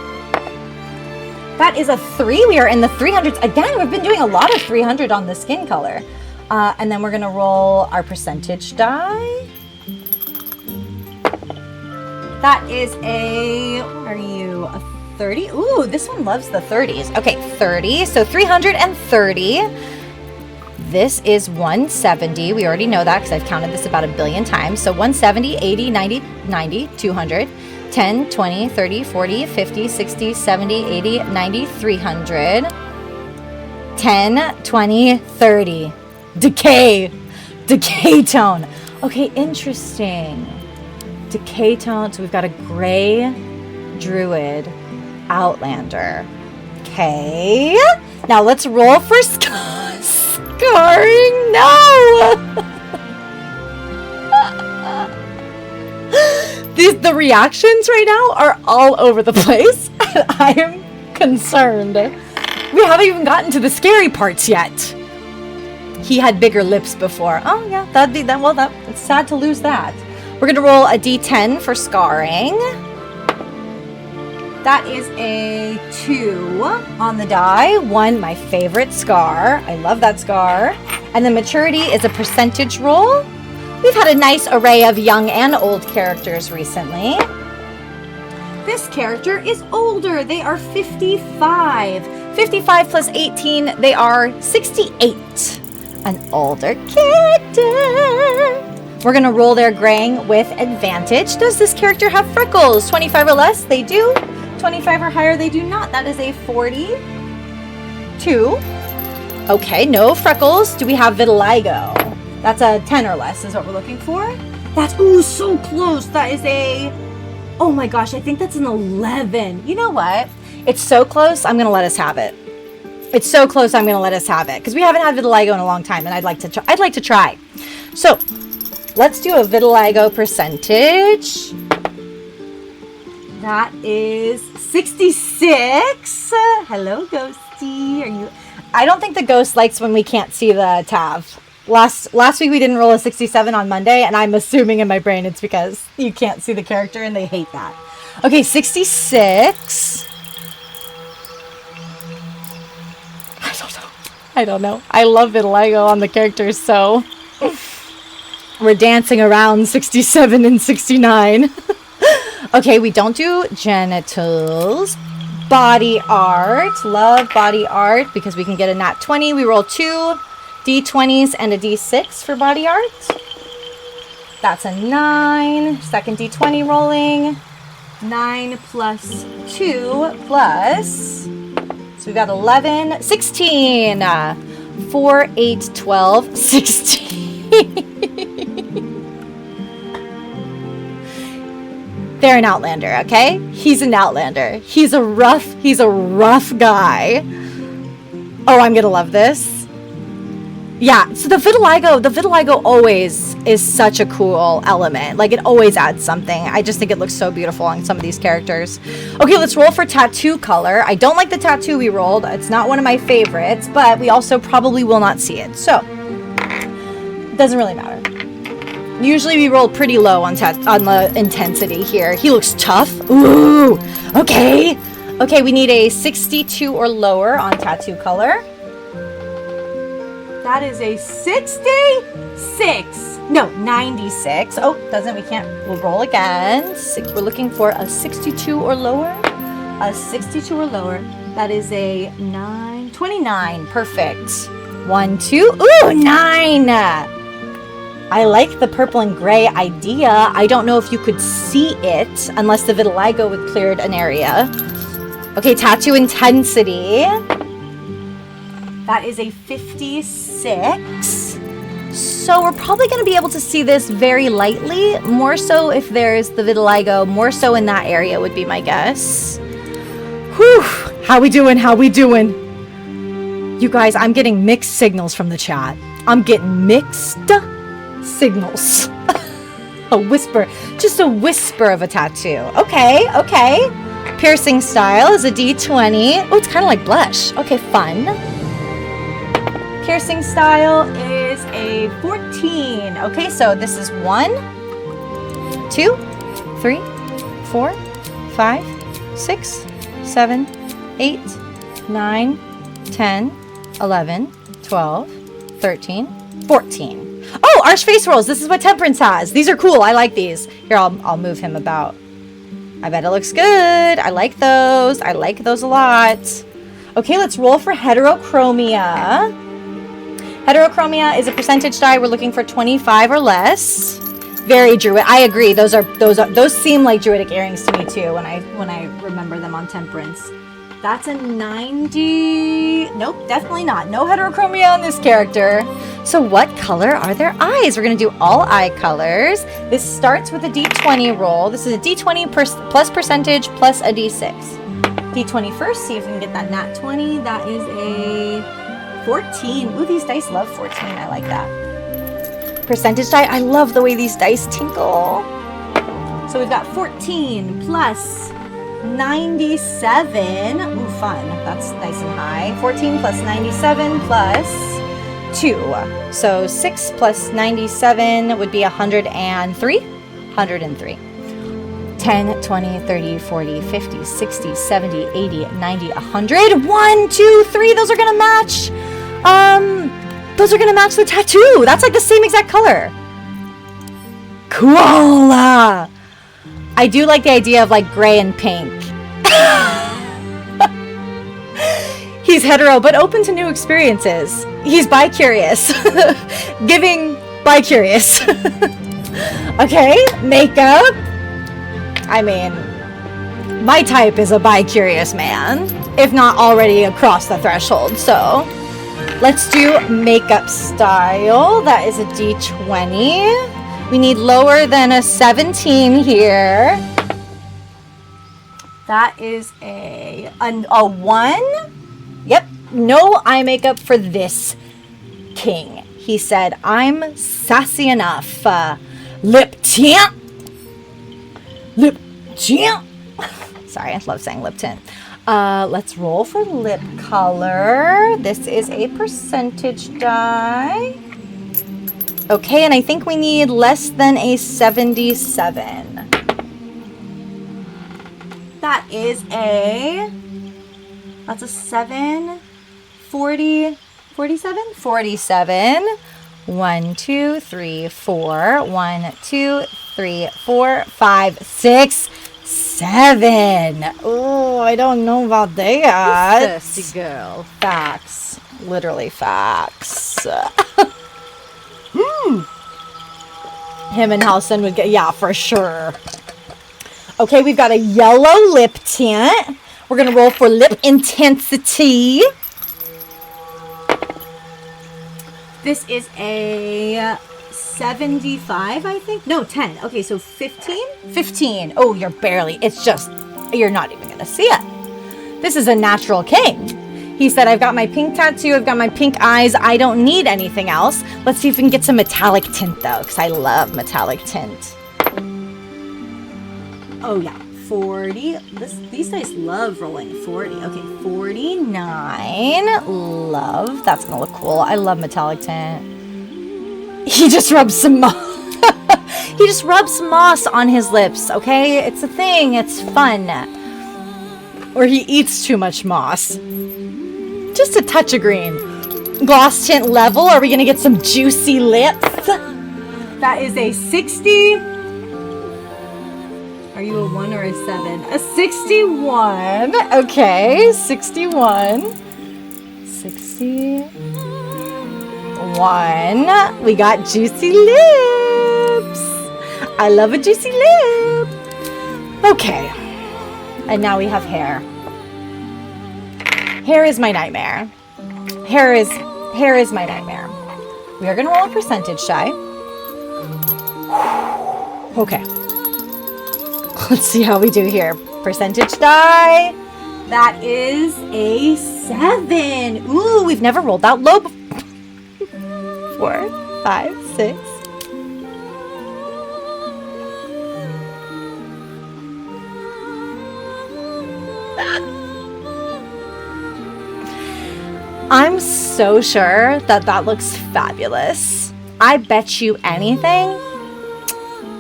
That is a 3. We are in the 300s. Again, we've been doing a lot of 300 on the skin color. And then we're going to roll our percentage die. That is a, what are you, a 30? Ooh, this one loves the 30s. Okay, 30. So 330. This is 170. We already know that because I've counted this about a billion times. So 170, 80, 90, 90, 200. 10, 20, 30, 40, 50, 60, 70, 80, 90, 300. 10, 20, 30. Decay. Decay tone. Okay, interesting. Decay tone. So we've got a gray druid outlander. Okay. Now let's roll for scarring. No. The reactions right now are all over the place. I am concerned. We haven't even gotten to the scary parts yet. He had bigger lips before. Oh yeah, that'd be that. Well, it's sad to lose that. We're gonna roll a d10 for scarring. That is a 2 on the die. 1, my favorite scar. I love that scar. And then maturity is a percentage roll. We've had a nice array of young and old characters recently. This character is older. They are 55. 55 plus 18, they are 68. An older character. We're going to roll their graying with advantage. Does this character have freckles? 25 or less? They do. 25 or higher? They do not. That is a 42. Okay, no freckles. Do we have vitiligo? That's a 10 or less is what we're looking for. That's, ooh, so close. That is a, oh my gosh, I think that's an 11. You know what? It's so close, I'm going to let us have it. It's so close, I'm going to let us have it. Because we haven't had vitiligo in a long time, and I'd like to try. So, let's do a vitiligo percentage. That is 66. Hello, Ghosty. Are you? I don't think the ghost likes when we can't see the tab. Last week we didn't roll a 67 on Monday, and I'm assuming in my brain it's because you can't see the character and they hate that. Okay, 66. I don't know. I love vitiligo on the characters, so we're dancing around 67 and 69. Okay, we don't do genitals. Body art. Love body art because we can get a nat 20. We roll 2 D20s and a D6 for body art. That's a 9. Second D20 rolling. 9 plus 2 plus... So we've got 11, 16. 4, 8, 12, 16. They're an outlander, okay? He's an outlander. He's a rough guy. Oh, I'm gonna love this. Yeah, so the vitiligo always is such a cool element. Like, it always adds something. I just think it looks so beautiful on some of these characters. Okay, let's roll for tattoo color. I don't like the tattoo we rolled. It's not one of my favorites, but we also probably will not see it. So, it doesn't really matter. Usually we roll pretty low on the intensity here. He looks tough. Ooh, okay. Okay, we need a 62 or lower on tattoo color. That is a 66. No, 96. Oh, we'll roll again. We're looking for a 62 or lower. A 62 or lower. That is a 9, 29. Perfect. 1, 2. Ooh, 9. I like the purple and gray idea. I don't know if you could see it unless the vitiligo would cleared an area. Okay, tattoo intensity. That is a 56. So we're probably going to be able to see this very lightly. More so if there's the vitiligo. More so in that area would be my guess. Whew. How we doing? How we doing? You guys, I'm getting mixed signals from the chat. I'm getting mixed signals. A whisper. Just a whisper of a tattoo. Okay, okay. Piercing style is a D20. Oh, it's kind of like blush. Okay, fun. Piercing style is a 14. Okay, so this is 1, 2, 3, 4, 5, 6, 7, 8, 9, 10, 11, 12, 13, 14. Oh, arch face rolls. This is what Temperance has. These are cool. I like these. Here, I'll move him about. I bet it looks good. I like those. I like those a lot. Okay, let's roll for heterochromia. Heterochromia is a percentage die. We're looking for 25 or less. Very druid. I agree. Those seem like druidic earrings to me too when I remember them on Temperance. That's a 90. Nope, definitely not. No heterochromia on this character. So what color are their eyes? We're going to do all eye colors. This starts with a D20 roll. This is a D20 plus percentage plus a D6. D20 first. See if we can get that nat 20. That is a 14. Ooh, these dice love 14. I like that. Percentage die. I love the way these dice tinkle. So we've got 14 plus 97. Ooh, fun. That's nice and high. 14 plus 97 plus 2. So 6 plus 97 would be 103. 103. 10, 20, 30, 40, 50, 60, 70, 80, 90, 100. 1, 2, 3. Those are going to match. Those are going to match the tattoo. That's like the same exact color. Cool. I do like the idea of like gray and pink. He's hetero, but open to new experiences. He's bi-curious. Giving bi-curious. Okay, makeup. I mean, my type is a bi-curious man, if not already across the threshold. So let's do makeup style. That is a D20. We need lower than a 17 here. That is a 1. Yep, no eye makeup for this king. He said, I'm sassy enough. Lip tint. Lip tint. Sorry, I love saying lip tint. Let's roll for lip color. This is a percentage die. Okay, and I think we need less than a 77. That is that's a 7, 40, 47? 47. 1, 2, 3, 4. 1, 2, 3, 4, 5, 6, 7. Oh, I don't know about that. Thirsty girl. Facts. Literally facts. Him and Halson would get, yeah, for sure. Okay, we've got a yellow lip tint. We're going to roll for lip intensity. This is a 75, I think. No, 10. Okay, so 15? 15. Oh, you're barely. It's just, you're not even going to see it. This is a natural king. He said, I've got my pink tattoo. I've got my pink eyes. I don't need anything else. Let's see if we can get some metallic tint, though, because I love metallic tint. Oh, yeah. 40. These guys love rolling 40. Okay, 49. Love. That's going to look cool. I love metallic tint. He just rubs some moss. He just rubs some moss on his lips, okay? It's a thing. It's fun. Or he eats too much moss. Just a touch of green. Gloss tint level. Are we going to get some juicy lips? That is a 60. Are you a 1 or a 7? A 61. Okay, 61. juicy. 1. We got juicy lips. I love a juicy lip. Okay. And now we have hair. Hair is my nightmare. Hair is my nightmare. We are gonna roll a percentage die. Okay. Let's see how we do here. Percentage die. That is a 7. Ooh, we've never rolled that low before. 4, 5, 6. I'm so sure that that looks fabulous. I bet you anything.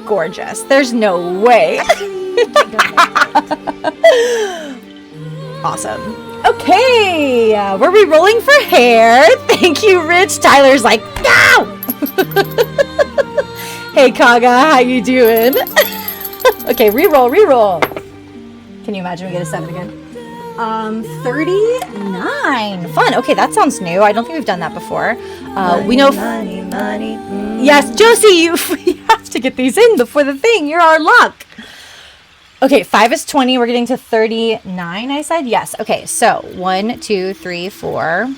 Gorgeous. There's no way. Awesome. Okay, we're re-rolling for hair. Thank you, Rich. Tyler's like, no! Hey, Kaga, how you doing? Okay, re-roll. Can you imagine we get a 7 again? 39. Fun. Okay, that sounds new. I don't think we've done that before. We know... Money. Yes, Josie, we have to get these in before the thing. You're our luck. Okay, 5 is 20. We're getting to 39, I said? Yes. Okay, so 1, 2, 3, 4.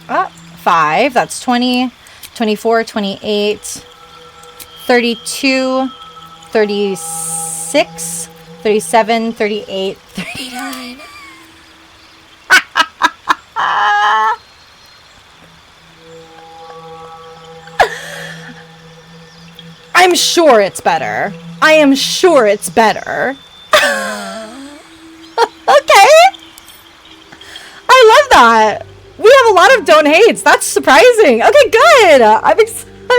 5. That's 20, 24, 28, 32, 36, 37, 38, 39. I'm sure it's better. I am sure it's better. Okay. I love that. We have a lot of don't hates. That's surprising. Okay, good. I'm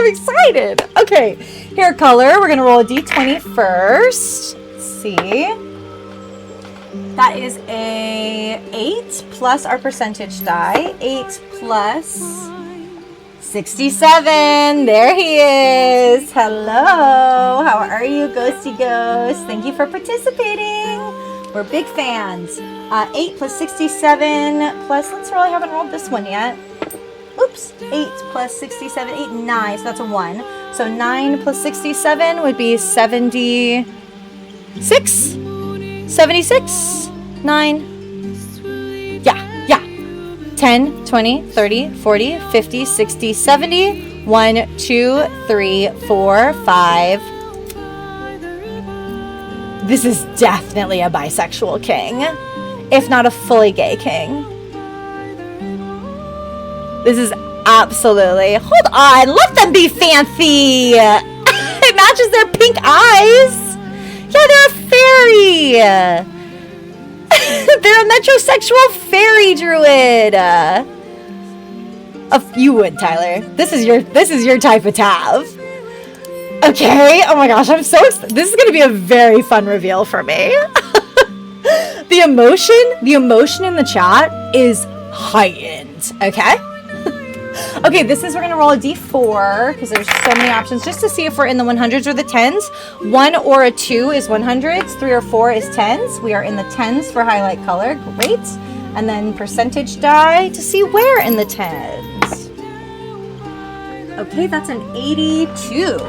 excited. Okay, hair color. We're going to roll a d20 first. Let's see. That is a 8 plus our percentage die. 8 plus 67. There he is. Hello. How are you, Ghosty Ghost? Thank you for participating. We're big fans. 8 plus 67 plus, let's roll. I haven't rolled this one yet. Oops. 8 plus 67, 8, 9. So that's a 1. So 9 plus 67 would be 76. 76. 9. Yeah. 10, 20, 30, 40, 50, 60, 70. 1, 2, 3, 4, 5. This is definitely a bisexual king, if not a fully gay king. This is absolutely... Hold on, let them be fancy. It matches their pink eyes. Yeah, they're a fairy. They're a metrosexual fairy druid. You would, Tyler. This is your type of tab. Okay. Oh my gosh, I'm so excited. This is going to be a very fun reveal for me. The emotion in the chat is heightened. Okay. Okay, we're going to roll a d4 because there's so many options just to see if we're in the 100s or the 10s. 1 or a 2 is 100s. 3 or 4 is 10s. We are in the 10s for highlight color. Great. And then percentage die to see where in the 10s. Okay, that's an 82.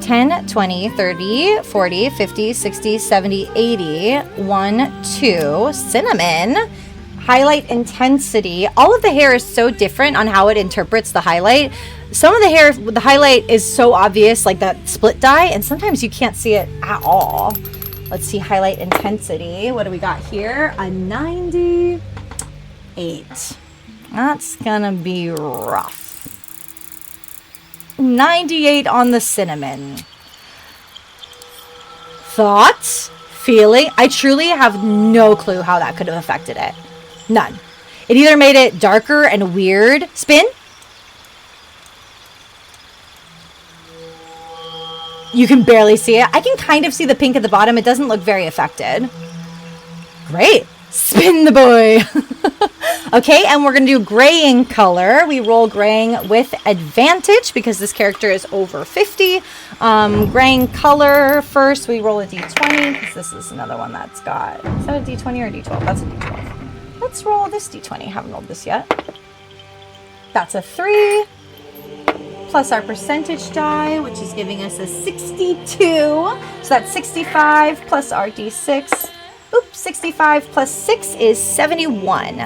10, 20, 30, 40, 50, 60, 70, 80. 1, 2. Cinnamon. Highlight intensity. All of the hair is so different on how it interprets the highlight. Some of the hair, the highlight is so obvious, like that split dye, and sometimes you can't see it at all. Let's see, highlight intensity. What do we got here? A 98. That's gonna be rough. 98 on the cinnamon. Thoughts? Feeling? I truly have no clue how that could have affected it. None. It either made it darker and weird. Spin. You can barely see it. I can kind of see the pink at the bottom. It doesn't look very affected. Great. Spin the boy. Okay, and we're going to do graying color. We roll graying with advantage because this character is over 50. Graying color first. We roll a d20 because this is another one that's got... Is that a d20 or a d12? That's a d12. let's roll this d20. Haven't rolled this yet. That's a 3. Plus our percentage die, which is giving us a 62. So that's 65 plus our d6. Oops, 65 plus 6 is 71.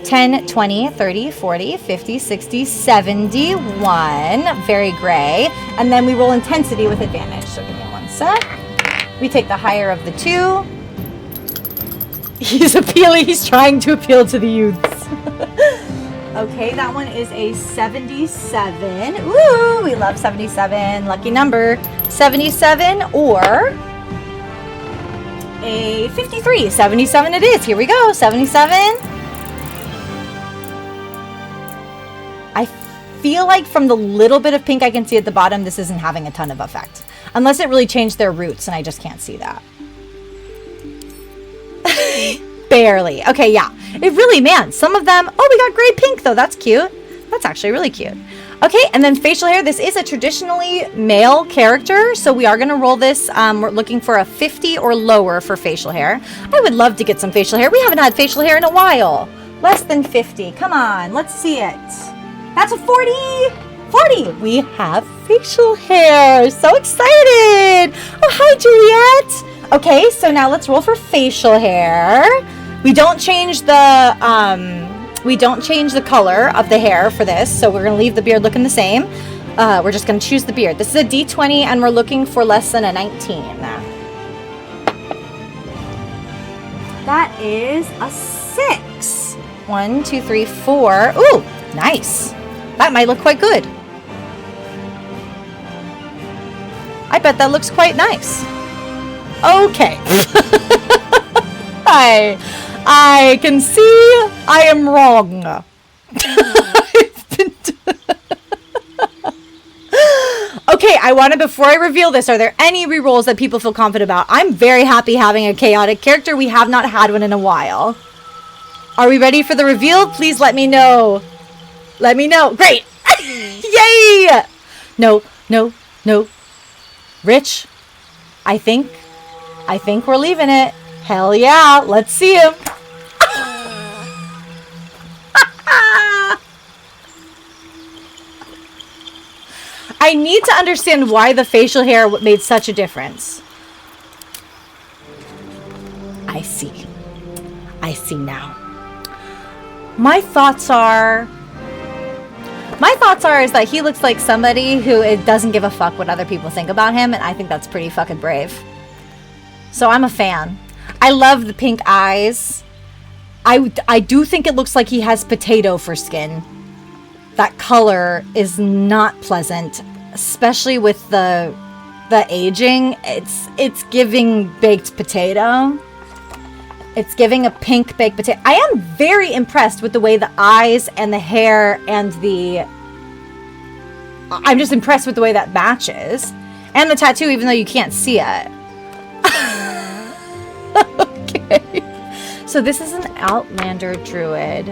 10, 20, 30, 40, 50, 60, 71. Very gray. And then we roll intensity with advantage. So give me one sec. We take the higher of the two. He's appealing. He's trying to appeal to the youths. Okay, that one is a 77. Ooh, we love 77. Lucky number. 77 or a 53. 77 it is. Here we go. 77. I feel like from the little bit of pink I can see at the bottom, this isn't having a ton of effect. Unless it really changed their roots, and I just can't see that. Barely. Okay, yeah. It really, man, some of them... Oh, we got gray pink, though. That's cute. That's actually really cute. Okay, and then facial hair. This is a traditionally male character, so we are going to roll this. We're looking for a 50 or lower for facial hair. I would love to get some facial hair. We haven't had facial hair in a while. Less than 50. Come on, let's see it. That's a 40. 40. We have facial hair. So excited. Oh, hi, Juliet. Okay, so now let's roll for facial hair. We don't change the color of the hair for this, so we're gonna leave the beard looking the same. We're just gonna choose the beard. This is a D20, and we're looking for less than a 19. That is a 6. 1, 2, 3, 4. Ooh, nice. That might look quite good. I bet that looks quite nice. Okay. I can see I am wrong. Okay, I wanted, before I reveal this, are there any rerolls that people feel confident about? I'm very happy having a chaotic character. We have not had one in a while. Are we ready for the reveal? Please let me know. Let me know. Great. Yay. No. Rich, I think we're leaving it. Hell yeah. Let's see him. I need to understand why the facial hair made such a difference. I see now. My thoughts are is that he looks like somebody who doesn't give a fuck what other people think about him, and I think that's pretty fucking brave. So I'm a fan. I love the pink eyes. I do think it looks like he has potato for skin. That color is not pleasant, especially with the aging. It's giving baked potato. It's giving a pink baked potato. I am very impressed with the way the eyes and the hair and I'm just impressed with the way that matches. And the tattoo, even though you can't see it. Okay. So this is an Outlander druid.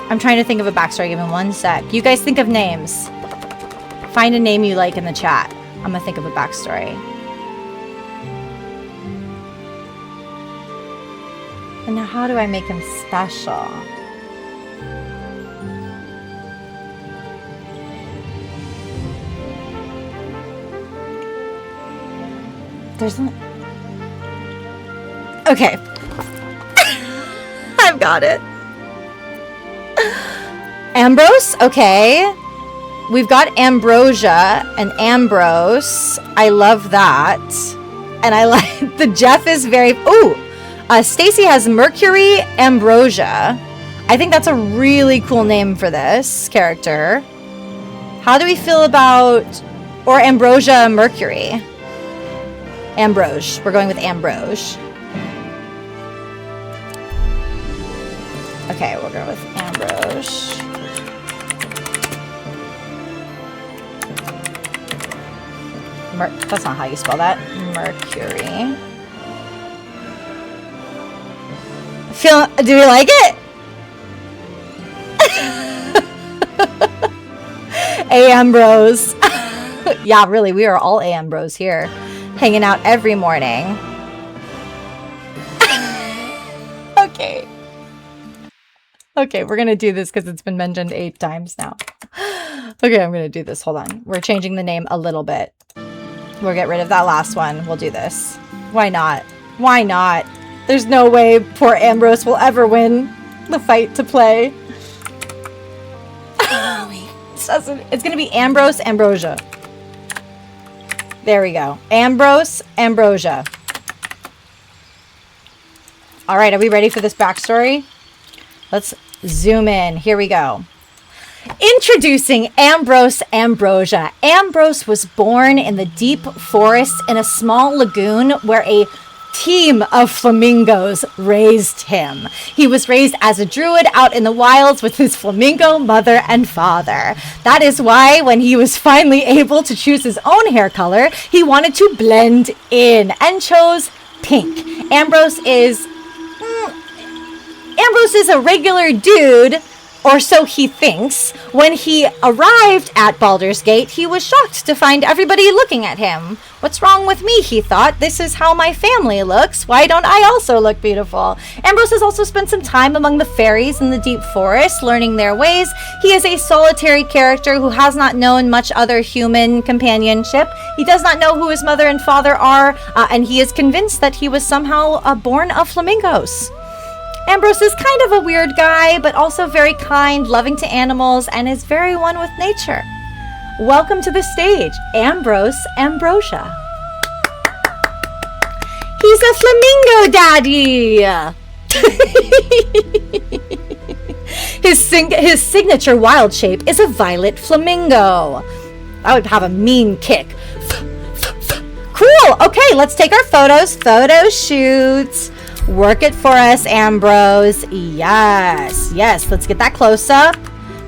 I'm trying to think of a backstory. Give me one sec. You guys think of names. Find a name you like in the chat. I'm gonna think of a backstory. And now how do I make him special? There's an... Okay. I've got it. Ambrose? Okay. We've got Ambrosia and Ambrose. I love that. And I like... The Jeff is very... Ooh! Stacy has Mercury Ambrosia. I think that's a really cool name for this character. How do we feel about... Or Ambrosia Mercury? Ambrose. We're going with Ambrose. Okay, we'll go with Ambrose. That's not how you spell that. Mercury. Do we like it? Ambrose. Yeah, really, we are all Ambrose here. Hanging out every morning. Okay, we're gonna do this because it's been mentioned 8 times now. Okay, I'm gonna do this. Hold on. We're changing the name a little bit. We'll get rid of that last one. We'll do this. Why not? Why not? There's no way poor Ambrose will ever win the fight to play. It's gonna be Ambrose Ambrosia. There we go. Ambrose Ambrosia. All right, are we ready for this backstory? Let's zoom in. Here we go. Introducing Ambrose Ambrosia. Ambrose was born in the deep forest in a small lagoon where a team of flamingos raised him. He was raised as a druid out in the wilds with his flamingo mother and father. That is why when he was finally able to choose his own hair color, he wanted to blend in and chose pink. Ambrose is a regular dude, or so he thinks. When he arrived at Baldur's Gate, he was shocked to find everybody looking at him. What's wrong with me, he thought. This is how my family looks. Why don't I also look beautiful? Ambrose has also spent some time among the fairies in the deep forest, learning their ways. He is a solitary character who has not known much other human companionship. He does not know who his mother and father are, and he is convinced that he was somehow born of flamingos. Ambrose is kind of a weird guy, but also very kind, loving to animals, and is very one with nature. Welcome to the stage, Ambrose Ambrosia. He's a flamingo daddy! His signature wild shape is a violet flamingo. I would have a mean kick. Cool! Okay, let's take our photos. Photo shoots. Work it for us, Ambrose. Yes, yes. Let's get that close up.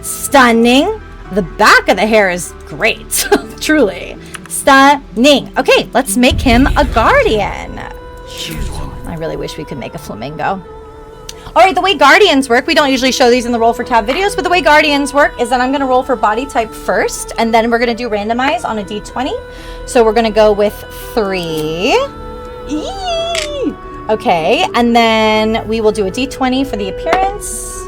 Stunning. The back of the hair is great. Truly. Stunning. Okay, let's make him a guardian. I really wish we could make a flamingo. All right, the way guardians work, we don't usually show these in the roll for tab videos, but the way guardians work is that I'm going to roll for body type first, and then we're going to do randomize on a d20. So we're going to go with 3. Eee! Okay, and then we will do a d20 for the appearance.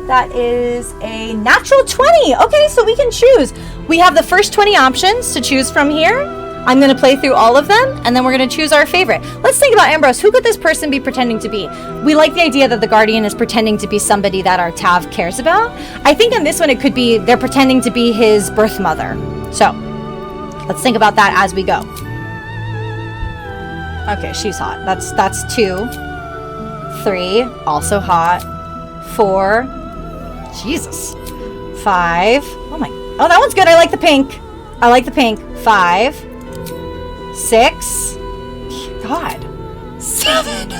That is a natural 20. Okay, so we can choose. We have the first 20 options to choose from here. I'm going to play through all of them, and then we're going to choose our favorite. Let's think about Ambrose. Who could this person be pretending to be? We like the idea that the Guardian is pretending to be somebody that our Tav cares about. I think in this one it could be they're pretending to be his birth mother. So, let's think about that as we go. Okay, she's hot. That's 2. 3, also hot. 4. Jesus. 5. Oh, that one's good. I like the pink. 5. 6. God. 7.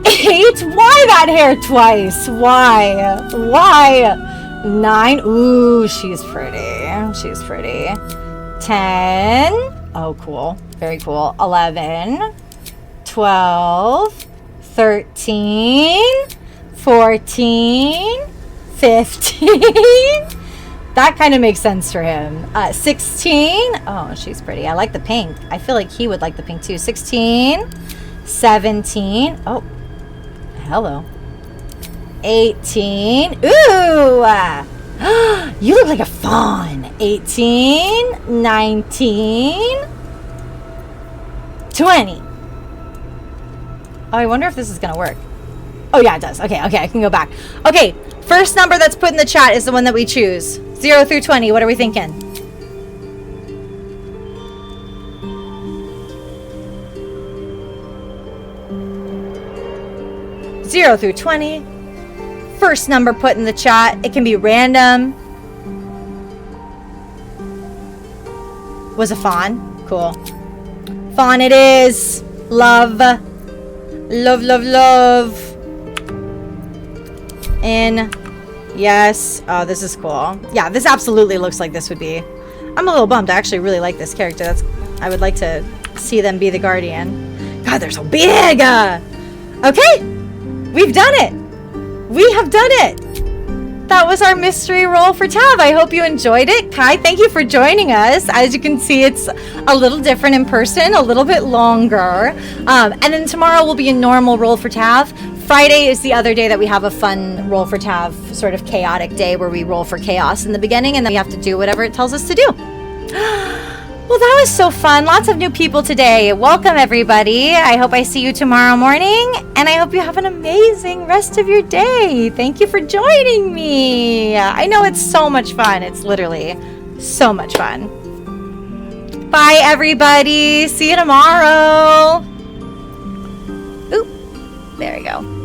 8. Why that hair twice? Why? 9. Ooh, she's pretty. 10. Oh, cool. Very cool. 11. 12. 13. 14. 15. That kind of makes sense for him. 16. Oh, she's pretty. I like the pink. I feel like he would like the pink too. 16. 17. Oh, hello. 18. Ooh! You look like a fawn. 18. 19. 20. Oh, I wonder if this is going to work. Oh, yeah, it does. Okay, I can go back. Okay, first number that's put in the chat is the one that we choose. 0 through 20. What are we thinking? Zero through 20. First number put in the chat. It can be random. Was a fawn. Cool. Fawn it is. Love. In. Yes. Oh, this is cool. Yeah, this absolutely looks like this would be. I'm a little bummed. I actually really like this character. I would like to see them be the Guardian. God, they're so big! Okay! We've done it! We have done it! that was our mystery roll for Tav. I hope you enjoyed it. Kai, thank you for joining us. As you can see, it's a little different in person, a little bit longer. And then tomorrow will be a normal roll for Tav. Friday is the other day that we have a fun roll for Tav, sort of chaotic day where we roll for chaos in the beginning and then we have to do whatever it tells us to do. Well, that was so fun. Lots of new people today. Welcome, everybody. I hope I see you tomorrow morning, and I hope you have an amazing rest of your day. Thank you for joining me. I know it's so much fun. It's literally so much fun. Bye, everybody. See you tomorrow. Oop. There we go.